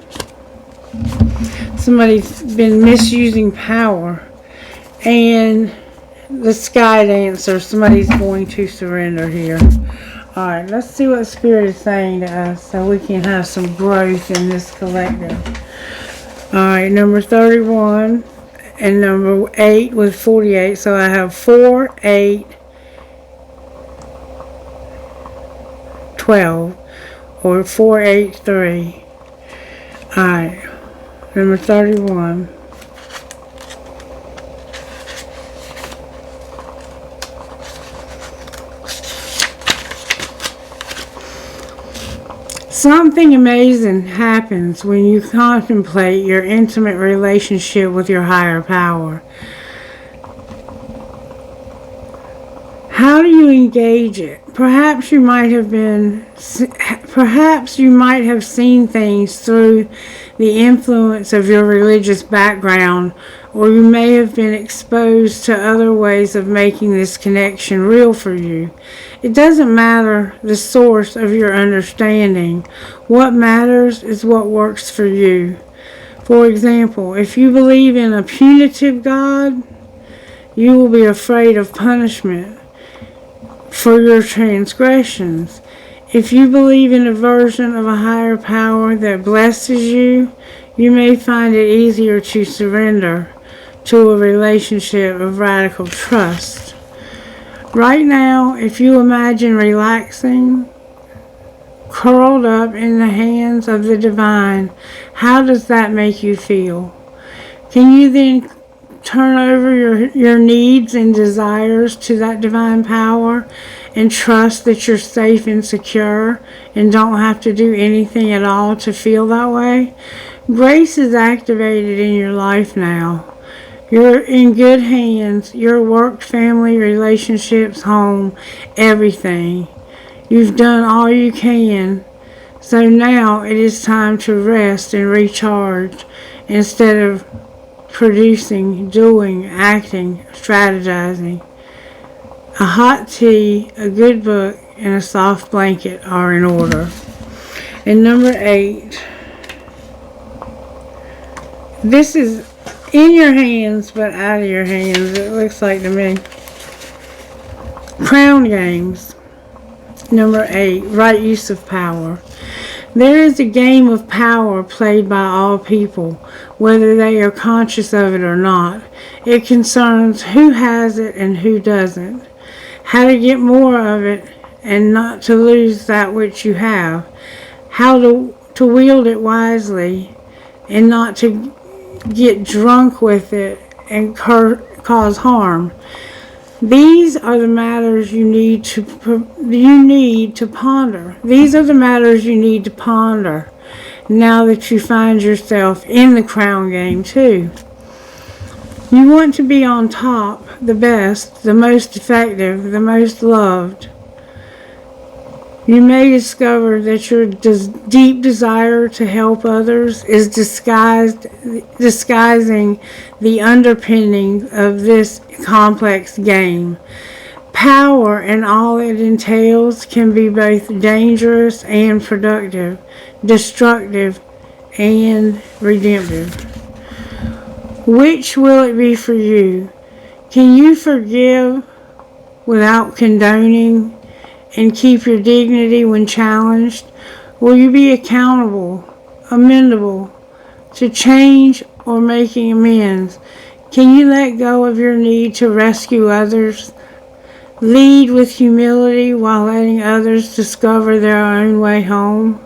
A: Somebody's been misusing power. And the sky dancer, somebody's going to surrender here. Alright, let's see what Spirit is saying to us so we can have some growth in this collective. Alright, number 31 and number 8 with 48. So I have 4, 8, 12. Or 4, 8, 3. Alright, number 31. Something amazing happens when you contemplate your intimate relationship with your higher power. How do you engage it? Perhaps you might have seen things through the influence of your religious background, or you may have been exposed to other ways of making this connection real for you. It doesn't matter the source of your understanding. What matters is what works for you. For example, if you believe in a punitive God, you will be afraid of punishment for your transgressions. If you believe in a version of a higher power that blesses you, you may find it easier to surrender to a relationship of radical trust. Right now, if you imagine relaxing, curled up in the hands of the divine, how does that make you feel? Can you then turn over your needs and desires to that divine power and trust that you're safe and secure and don't have to do anything at all to feel that way? Grace is activated in your life now. You're in good hands. Your work, family, relationships, home, everything. You've done all you can. So now it is time to rest and recharge instead of producing, doing, acting, strategizing. A hot tea, a good book, and a soft blanket are in order. And number 8. This is in your hands, but out of your hands, it looks like to me. Crown games. Number 8. Right use of power. There is a game of power played by all people, whether they are conscious of it or not. It concerns who has it and who doesn't, how to get more of it and not to lose that which you have, how to wield it wisely and not to get drunk with it and cause harm. These are the matters you need to ponder. These are the matters you need to ponder now that you find yourself in the crown game too. You want to be on top, the best, the most effective, the most loved. You may discover that your deep desire to help others is disguising the underpinning of this complex game. Power and all it entails can be both dangerous and productive, destructive and redemptive. Which will it be for you? Can you forgive without condoning and keep your dignity when challenged? Will you be accountable, amendable to change or making amends? Can you let go of your need to rescue others? Lead with humility while letting others discover their own way home?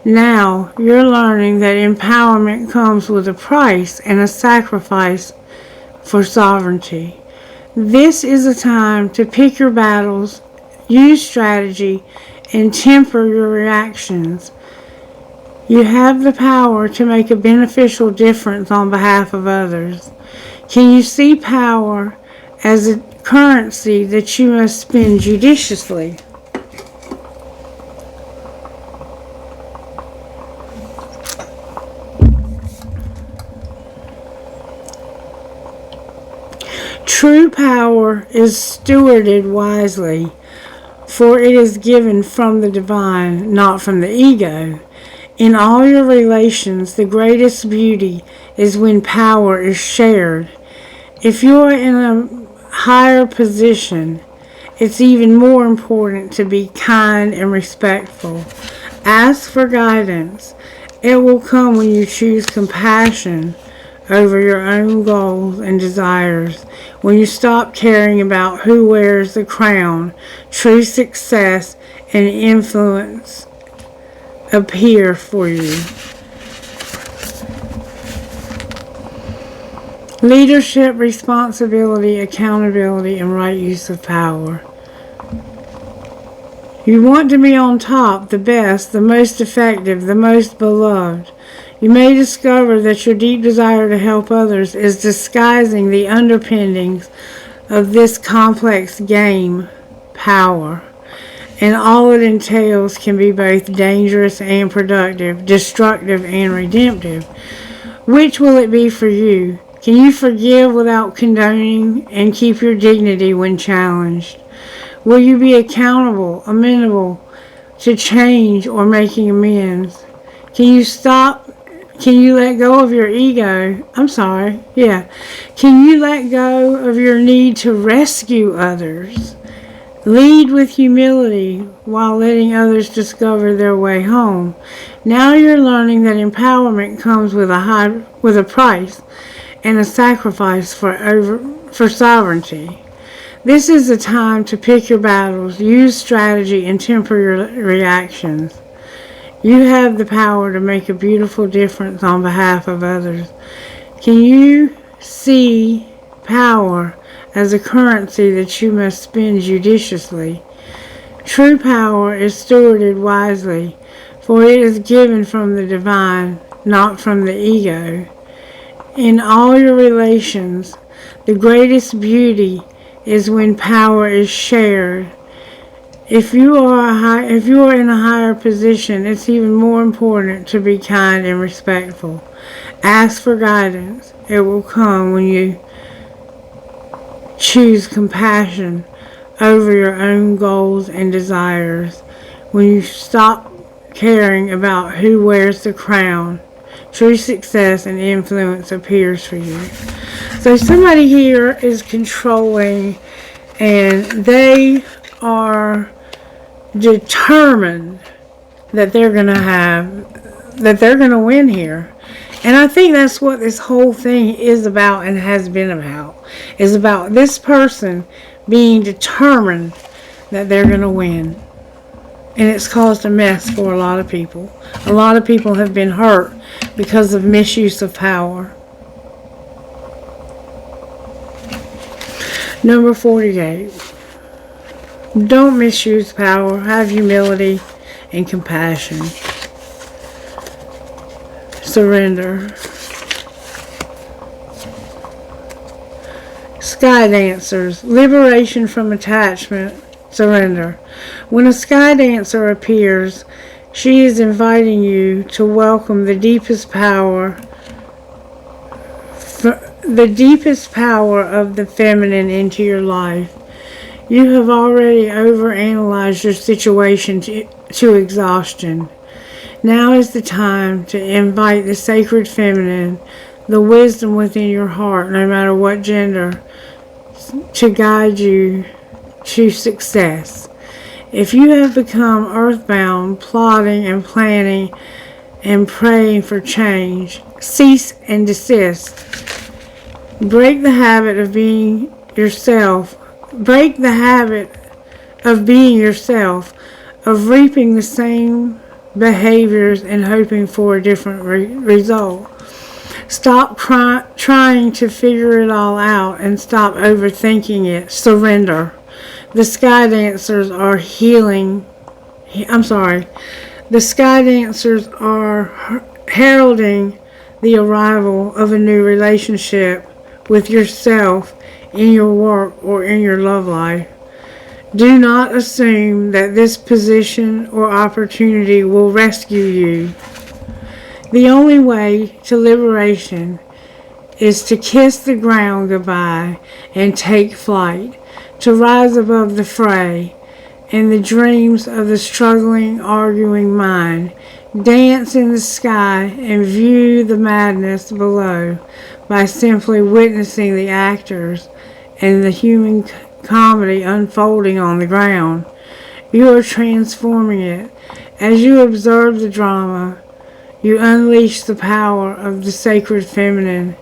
A: Now you're learning that empowerment comes with a price and a sacrifice for sovereignty. This is a time to pick your battles, use strategy, and temper your reactions. You have the power to make a beneficial difference on behalf of others. Can you see power as a currency that you must spend judiciously? True power is stewarded wisely, for it is given from the divine, not from the ego. In all your relations, the greatest beauty is when power is shared. If you are in a higher position, it's even more important to be kind and respectful. Ask for guidance. It will come when you choose compassion over your own goals and desires. When you stop caring about who wears the crown, true success and influence appear for you. Leadership, responsibility, accountability, and right use of power. You want to be on top, the best, the most effective, the most beloved. You may discover that your deep desire to help others is disguising the underpinnings of this complex game, power. And all it entails can be both dangerous and productive, destructive and redemptive. Which will it be for you? Can you forgive without condoning and keep your dignity when challenged? Will you be accountable, amenable to change or making amends? Can you let go of your ego? Can you let go of your need to rescue others? Lead with humility while letting others discover their way home. Now you're learning that empowerment comes with a price and a sacrifice for sovereignty. This is the time to pick your battles, use strategy, and temper your reactions. You have the power to make a beautiful difference on behalf of others. Can you see power as a currency that you must spend judiciously? True power is stewarded wisely, for it is given from the divine, not from the ego. In all your relations, the greatest beauty is when power is shared. If you are in a higher position, it's even more important to be kind and respectful. Ask for guidance. It will come when you choose compassion over your own goals and desires. When you stop caring about who wears the crown, true success and influence appears for you. So somebody here is controlling, and they are determined that they're going to win here. And I think that's what this whole thing is about and has been about. Is about this person being determined that they're going to win. And it's caused a mess for a lot of people. A lot of people have been hurt because of misuse of power. Number 48. Don't misuse power. Have humility and compassion. Surrender. Sky dancers. Liberation from attachment. Surrender. When a sky dancer appears, she is inviting you to welcome the deepest power of the feminine into your life. You have already overanalyzed your situation to exhaustion. Now is the time to invite the sacred feminine, the wisdom within your heart, no matter what gender, to guide you to success. If you have become earthbound, plotting and planning and praying for change, cease and desist. Break the habit of being yourself. Break the habit of being yourself, of reaping the same behaviors and hoping for a different result. Stop trying to figure it all out and stop overthinking it. Surrender. The sky dancers are The sky dancers are heralding the arrival of a new relationship with yourself in your work or in your love life. Do not assume that this position or opportunity will rescue you. The only way to liberation is to kiss the ground goodbye and take flight, to rise above the fray and the dreams of the struggling, arguing mind. Dance in the sky and view the madness below by simply witnessing the actors and the human comedy unfolding on the ground. You are transforming it. As you observe the drama, you unleash the power of the sacred feminine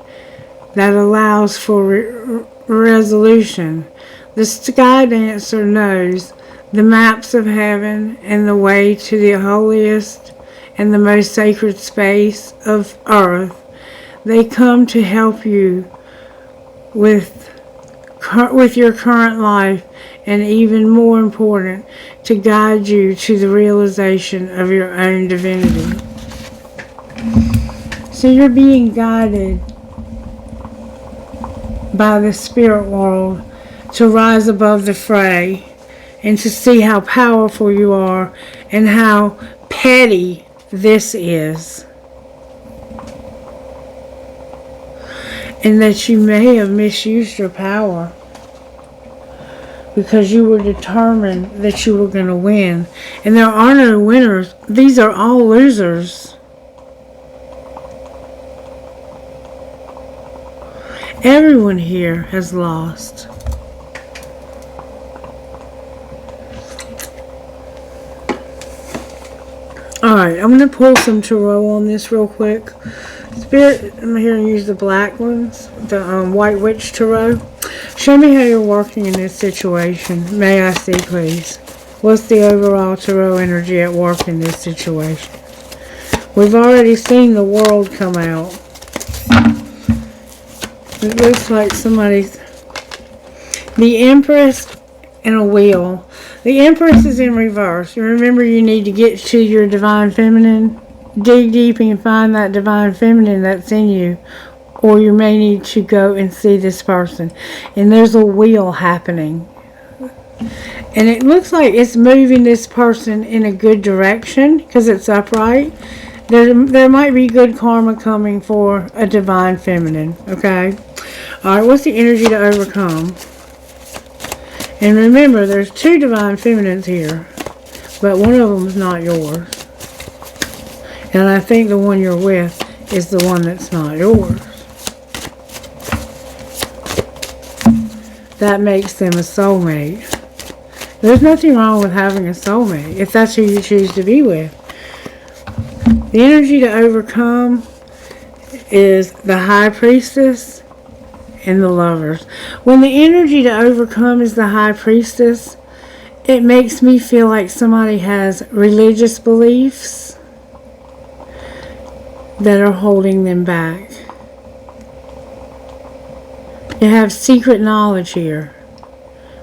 A: that allows for resolution. The sky dancer knows the maps of heaven and the way to the holiest and the most sacred space of earth. They come to help you with your current life and even more important, to guide you to the realization of your own divinity. So you're being guided by the spirit world to rise above the fray and to see how powerful you are and how petty this is. And that you may have misused your power because you were determined that you were going to win. And there are no winners. These are all losers. Everyone here has lost. Alright, I'm going to pull some tarot on this real quick. Spirit, I'm here to use the black ones, the White Witch Tarot. Show me how you're working in this situation. May I see, please? What's the overall tarot energy at work in this situation? We've already seen the world come out. It looks like somebody's... The Empress and a wheel. The Empress is in reverse. Remember, you need to get to your Divine Feminine. Dig deep and find that Divine Feminine that's in you. Or you may need to go and see this person. And there's a wheel happening. And it looks like it's moving this person in a good direction because it's upright. There might be good karma coming for a Divine Feminine. Okay? Alright, what's the energy to overcome? And remember, there's two Divine Feminines here. But one of them is not yours. And I think the one you're with is the one that's not yours. That makes them a soulmate. There's nothing wrong with having a soulmate if that's who you choose to be with. The energy to overcome is the High Priestess and the Lovers. When the energy to overcome is the High Priestess, it makes me feel like somebody has religious beliefs that are holding them back. You have secret knowledge here,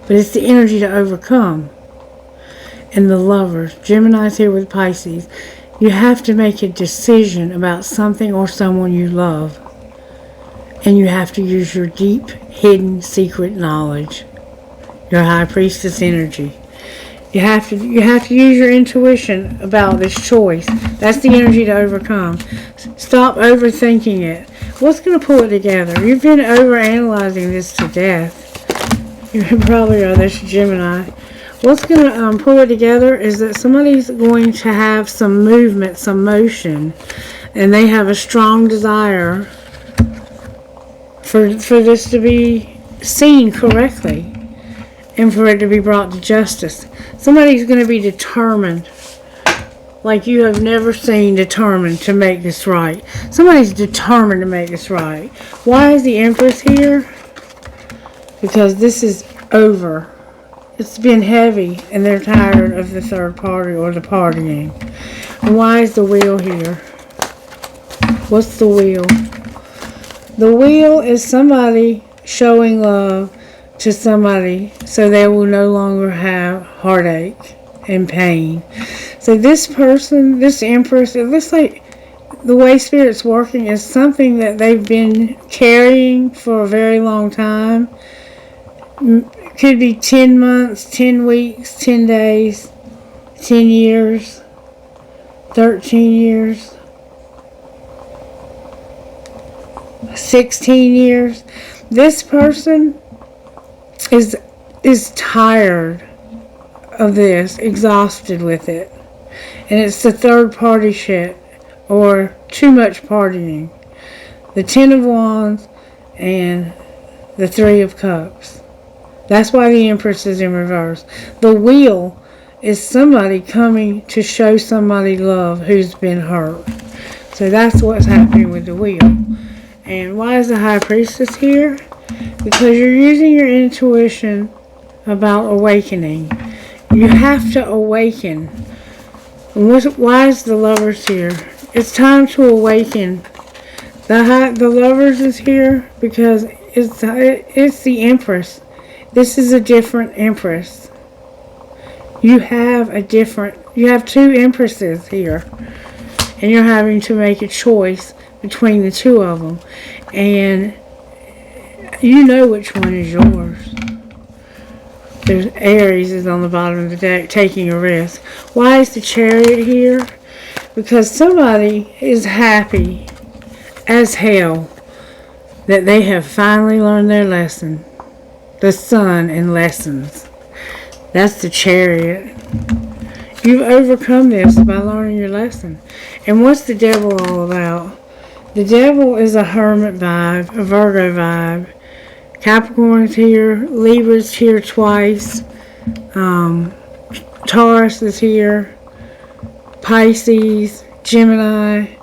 A: but it's the energy to overcome. And the Lovers, Gemini's here with Pisces. You have to make a decision about something or someone you love. And you have to use your deep, hidden, secret knowledge. Your High Priestess energy. You have to use your intuition about this choice. That's the energy to overcome. Stop overthinking it. What's going to pull it together? You've been overanalyzing this to death. You probably are this Gemini. What's going to pull it together is that somebody's going to have some movement, some motion, and they have a strong desire for this to be seen correctly and for it to be brought to justice. Somebody's going to be determined, like you have never seen, determined to make this right. Somebody's determined to make this right. Why is the Empress here? Because this is over. It's been heavy and they're tired of the third party or the partying. And why is the Wheel here? What's the Wheel? The Wheel is somebody showing love to somebody so they will no longer have heartache and pain. So this person, this Empress, it looks like the way Spirit's working is something that they've been carrying for a very long time. Could be 10 months, 10 weeks, 10 days, 10 years, 13 years, 16 years. This person is tired of this, exhausted with it. And it's the third party shit or too much partying. The Ten of Wands and the Three of Cups. That's why the Empress is in reverse. The Wheel is somebody coming to show somebody love who's been hurt. So that's what's happening with the Wheel. And why is the High Priestess here? Because you're using your intuition about awakening. You have to awaken. Why is the Lovers here? It's time to awaken. The Lovers is here because it's the Empress. This is a different empress. You have two empresses here. And you're having to make a choice between the two of them. And you know which one is yours. There's Aries is on the bottom of the deck taking a risk. Why is the Chariot here? Because somebody is happy as hell that they have finally learned their lesson. The Sun in lessons. That's the Chariot. You've overcome this by learning your lesson. And what's the Devil all about? The Devil is a Hermit vibe, a Virgo vibe. Capricorn's here, Libra's here twice, Taurus is here, Pisces, Gemini,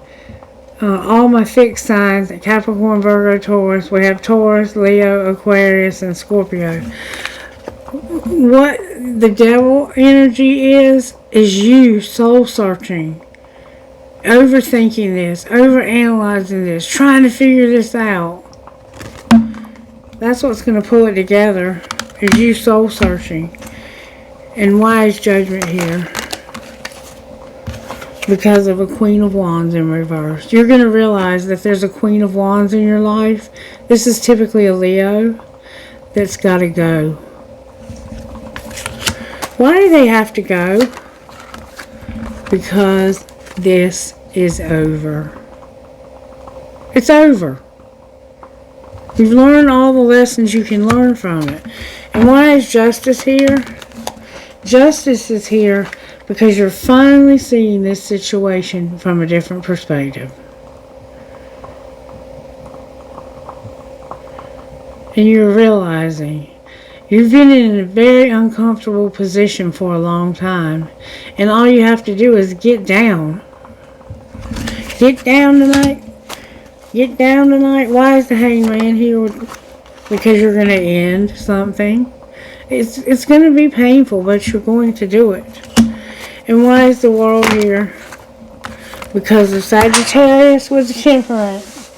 A: all my fixed signs, Capricorn, Virgo, Taurus. We have Taurus, Leo, Aquarius, and Scorpio. What the Devil energy is you soul searching, overthinking this, overanalyzing this, trying to figure this out. That's what's going to pull it together, is you soul searching. And why is Judgment here? Because of a Queen of Wands in reverse. You're going to realize that there's a Queen of Wands in your life. This is typically a Leo that's got to go. Why do they have to go? Because this is over. It's over. You've learned all the lessons you can learn from it. And why is Justice here? Justice is here because you're finally seeing this situation from a different perspective. And you're realizing you've been in a very uncomfortable position for a long time. And all you have to do is get down. Get down tonight. Get down tonight. Why is the Hangman here? Because you're going to end something. It's going to be painful, but you're going to do it. And why is the World here? Because of Sagittarius with the Temperance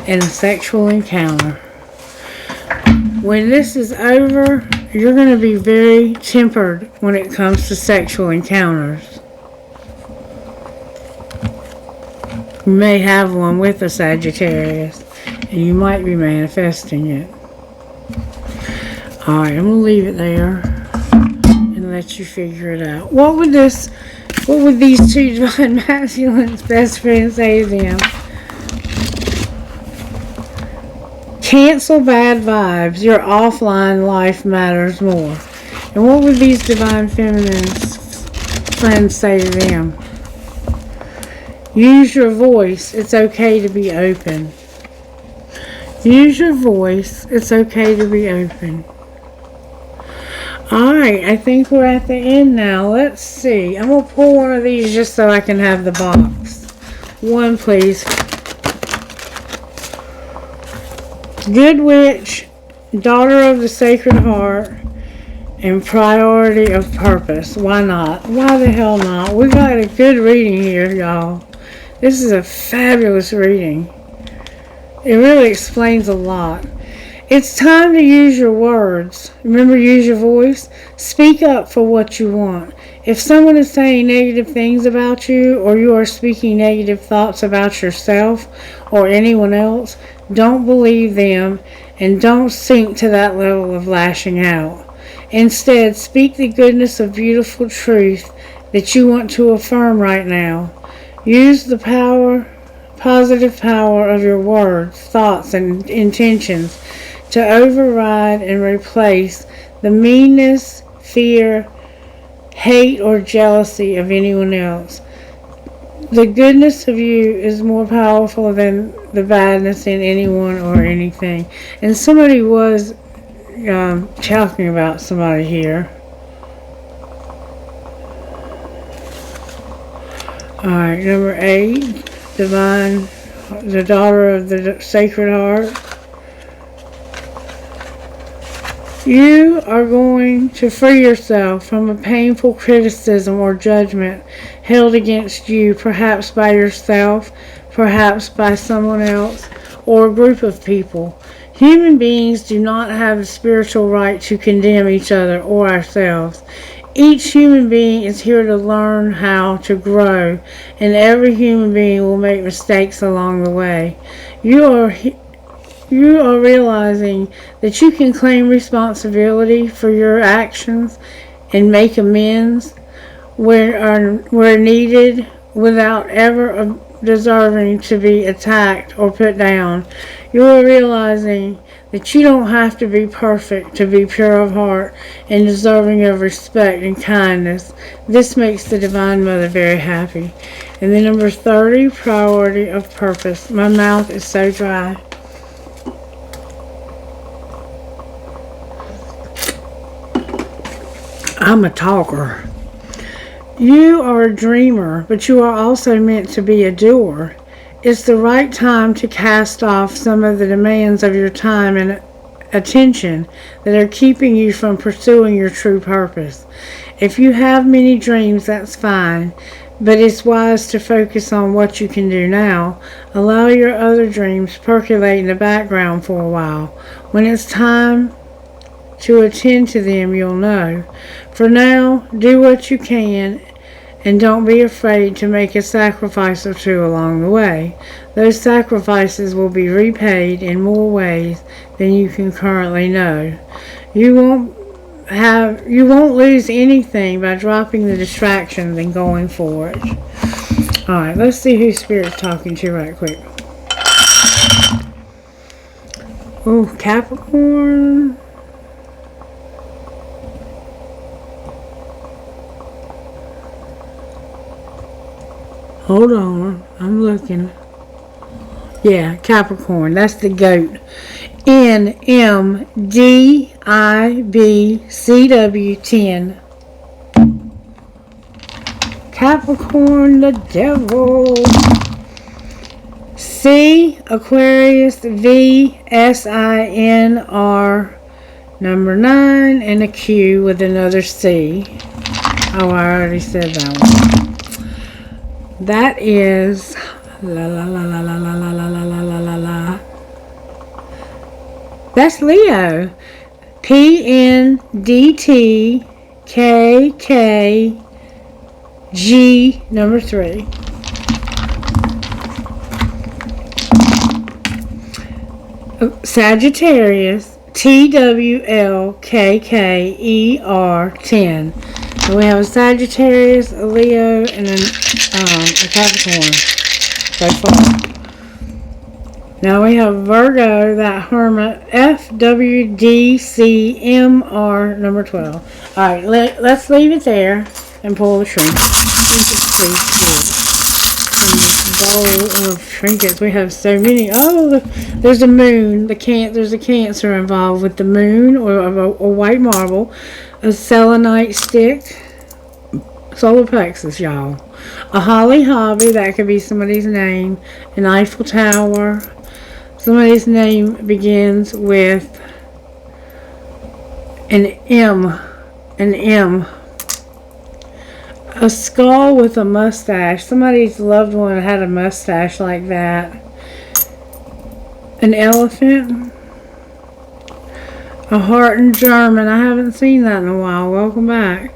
A: and a sexual encounter. When this is over, you're going to be very tempered when it comes to sexual encounters. You may have one with a Sagittarius, and you might be manifesting it. Alright, I'm going to leave it there and let you figure it out. What would these two divine masculines best friends say to them? Cancel bad vibes. Your offline life matters more. And what would these divine feminines friends say to them? Use your voice. It's okay to be open. Use your voice. It's okay to be open. Alright, I think we're at the end now. Let's see. I'm going to pull one of these just so I can have the box. One, please. Good Witch, Daughter of the Sacred Heart, and Priority of Purpose. Why not? Why the hell not? We got a good reading here, y'all. This is a fabulous reading. It really explains a lot. It's time to use your words. Remember, use your voice. Speak up for what you want. If someone is saying negative things about you, or you are speaking negative thoughts about yourself or anyone else, don't believe them and don't sink to that level of lashing out. Instead, speak the goodness of beautiful truth that you want to affirm right now. Use the positive power of your words, thoughts, and intentions to override and replace the meanness, fear, hate, or jealousy of anyone else. The goodness of you is more powerful than the badness in anyone or anything. And somebody was talking about somebody here. Alright, number 8, Divine, the Daughter of the Sacred Heart. You are going to free yourself from a painful criticism or judgment held against you, perhaps by yourself, perhaps by someone else, or a group of people. Human beings do not have the spiritual right to condemn each other or ourselves. Each human being is here to learn how to grow, and every human being will make mistakes along the way. You are realizing that you can claim responsibility for your actions and make amends where needed without ever deserving to be attacked or put down. You are realizing that you don't have to be perfect to be pure of heart and deserving of respect and kindness. This makes the Divine Mother very happy. And then number 30, priority of purpose. My mouth is so dry. I'm a talker. You are a dreamer, but you are also meant to be a doer. It's the right time to cast off some of the demands of your time and attention that are keeping you from pursuing your true purpose. If you have many dreams, that's fine, but it's wise to focus on what you can do now. Allow your other dreams percolate in the background for a while. When it's time to attend to them, you'll know. For now, do what you can and don't be afraid to make a sacrifice or two along the way. Those sacrifices will be repaid in more ways than you can currently know. You won't lose anything by dropping the distractions and going for it. Alright, let's see who Spirit's talking to right quick. Oh, Capricorn. Hold on, I'm looking. Yeah, Capricorn, that's the goat. NMDIBCW 10. Capricorn, the devil. C, Aquarius, VSINR, number 9, and a Q with another C. Oh, I already said that one. That is la la la la la la la la la la la la la. That's Leo. PNDTKKG number 3. Sagittarius. TWLKKER 10. So we have a Sagittarius, a Leo, and a Capricorn so far. Now we have Virgo, that Hermit, FWDCMR number 12. Alright, let's leave it there and pull the trinkets. In this bowl of trinkets, we have so many. Oh, there's a moon. There's a Cancer involved with the moon or a white marble. A selenite stick, solar plexus, y'all. A holly hobby, that could be somebody's name. An Eiffel Tower. Somebody's name begins with an M. An M. A skull with a mustache. Somebody's loved one had a mustache like that. An elephant. A heart in German. I haven't seen that in a while. Welcome back.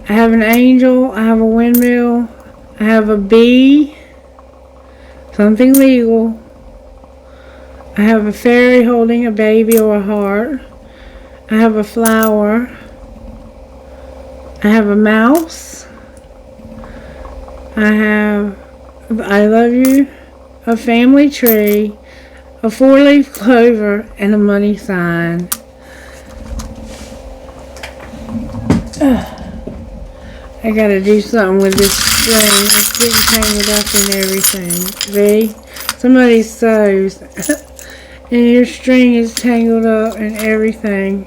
A: I have an angel. I have a windmill. I have a bee. Something legal. I have a fairy holding a baby or a heart. I have a flower. I have a mouse. I have I love you. A family tree. A 4-leaf clover. And a money sign. I gotta do something with this string. It's getting tangled up in everything. See? Somebody sews. And your string is tangled up in everything.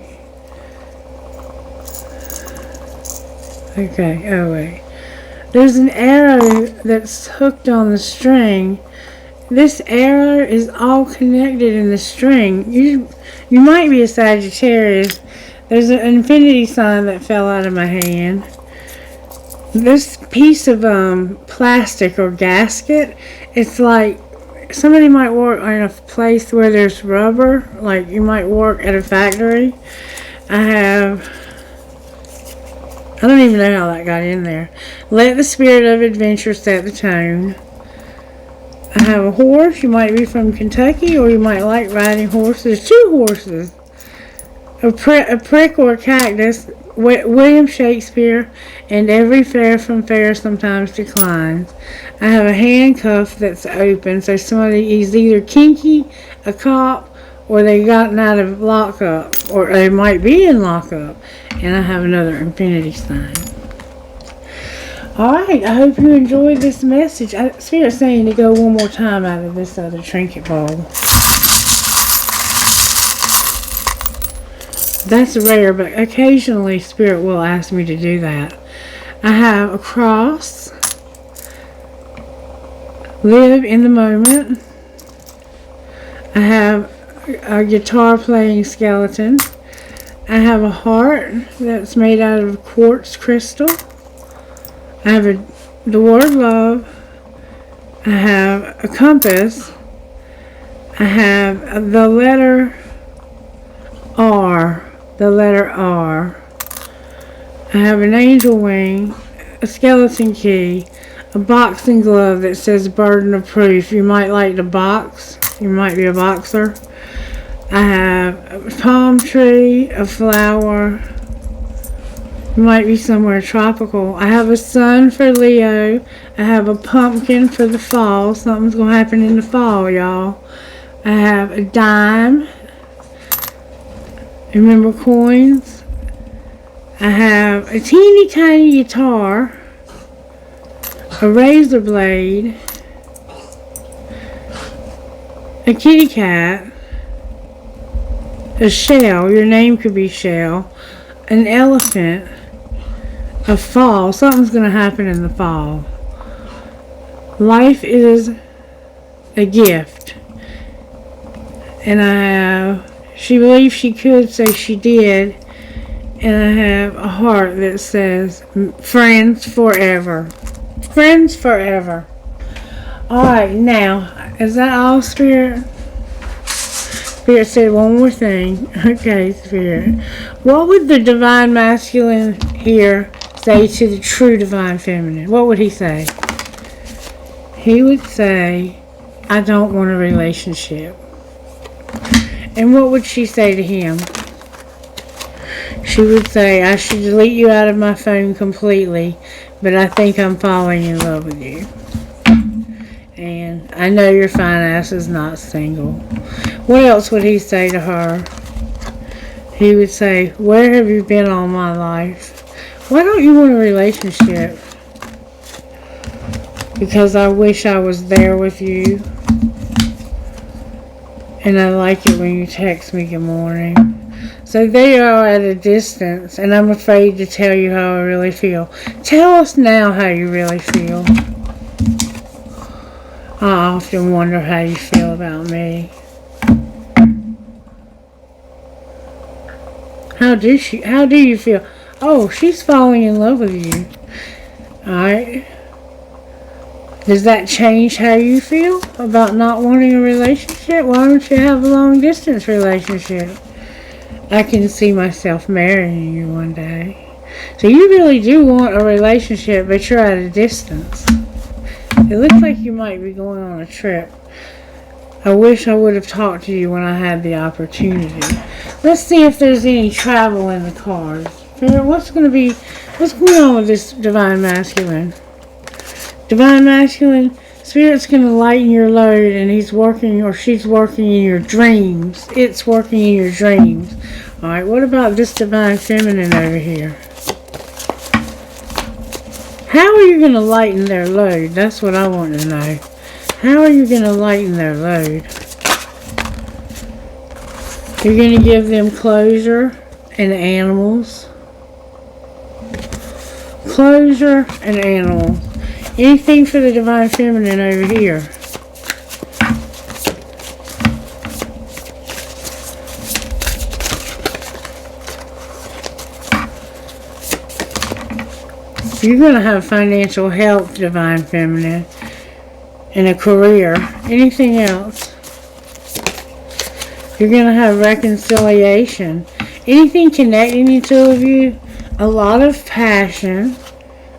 A: Okay, oh wait. There's an arrow that's hooked on the string. This arrow is all connected in the string. You might be a Sagittarius. There's an infinity sign that fell out of my hand. This piece of plastic or gasket, it's like somebody might work in a place where there's rubber, like you might work at a factory. I don't even know how that got in there. Let the spirit of adventure set the tone. I have a horse. You might be from Kentucky, or you might like riding horses. 2 horses. A prick or a cactus. William Shakespeare. And every fair from fair sometimes declines. I have a handcuff that's open, so somebody is either kinky, a cop, or they gotten out of lockup, or they might be in lockup. And I have another infinity sign. Alright, I hope you enjoyed this message. Spirit's saying to go one more time out of this other trinket bowl. That's rare, but occasionally Spirit will ask me to do that. I have a cross. Live in the moment. I have a guitar playing skeleton. I have a heart that's made out of quartz crystal. I have the word love. I have a compass. I have the letter R. The letter R. I have an angel wing, a skeleton key, a boxing glove that says burden of proof. You might like to box. You might be a boxer. I have a palm tree, a flower. You might be somewhere tropical. I have a sun for Leo. I have a pumpkin for the fall. Something's going to happen in the fall, y'all. I have a dime. Remember coins? I have a teeny tiny guitar. A razor blade. A kitty cat. A shell, your name could be Shell, an elephant, a fall, something's going to happen in the fall. Life is a gift. And I have, she believes she could, so she did. And I have a heart that says, friends forever. Friends forever. Alright, now, is that all, Spirit? Spirit said one more thing. Okay, Spirit. What would the divine masculine here say to the true divine feminine? What would he say? He would say, I don't want a relationship. And what would she say to him? She would say, I should delete you out of my phone completely, but I think I'm falling in love with you. And I know your fine ass is not single. What else would he say to her? He would say, where have you been all my life? Why don't you want a relationship? Because I wish I was there with you. And I like it when you text me good morning. So they are at a distance, and I'm afraid to tell you how I really feel. Tell us now how you really feel. I often wonder how you feel about me. How do you feel? Oh, she's falling in love with you. Alright. Does that change how you feel about not wanting a relationship? Why don't you have a long distance relationship? I can see myself marrying you one day. So you really do want a relationship, but you're at a distance. It looks like you might be going on a trip. I wish I would have talked to you when I had the opportunity. Let's see if there's any travel in the cards. What's going on with this divine masculine? Divine masculine, Spirit's going to lighten your load, and he's working, or she's working in your dreams. It's working in your dreams. Alright, what about this divine feminine over here? How are you going to lighten their load? That's what I want to know. How are you going to lighten their load? You're going to give them closure and animals. Closure and animals. Anything for the divine feminine over here? You're going to have financial health, divine feminine, and a career, Anything else? You're going to have reconciliation. Anything connecting the two of you? A lot of passion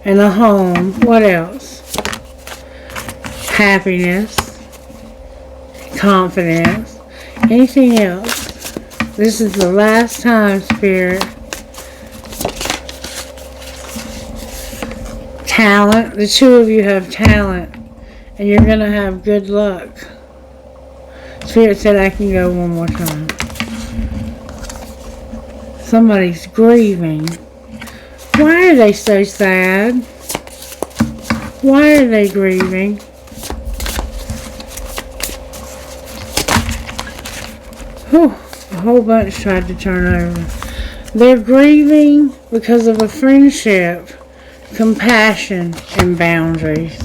A: and a home. What else? Happiness. Confidence. Anything else? This is the last time, Spirit. Talent. The two of you have talent. And you're going to have good luck. Spirit said I can go one more time. Somebody's grieving. Why are they so sad? Why are they grieving? Whew, a whole bunch tried to turn over. They're grieving because of a friendship, compassion, and boundaries.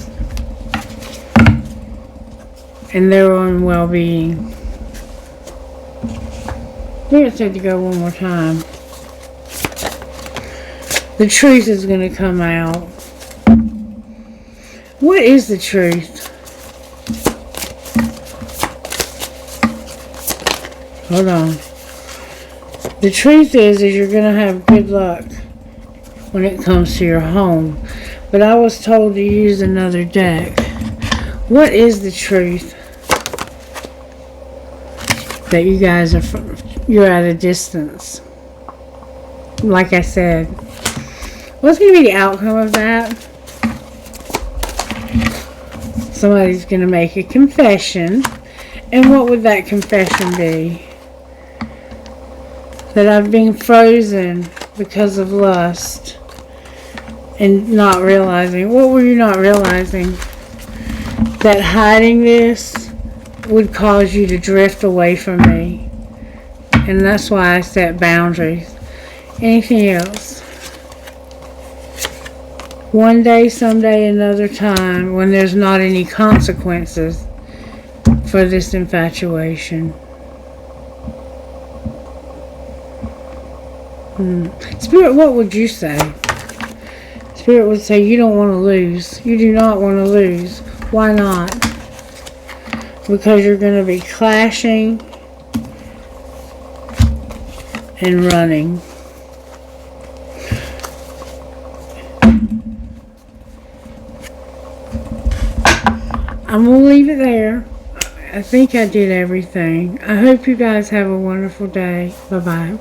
A: And their own well-being. Spirit said to go one more time. The truth is going to come out. What is the truth? Hold on. The truth is you're going to have good luck when it comes to your home. But I was told to use another deck. What is the truth? That you guys you're at a distance. Like I said. What's going to be the outcome of that? Somebody's going to make a confession. And what would that confession be? That I've been frozen because of lust. And not realizing. What were you not realizing? That hiding this would cause you to drift away from me. And that's why I set boundaries. Anything else? One day, someday, another time, when there's not any consequences for this infatuation. Spirit, what would you say? Spirit would say, you don't want to lose. You do not want to lose. Why not? Because you're going to be clashing and running. I'm going to leave it there. I think I did everything. I hope you guys have a wonderful day. Bye-bye.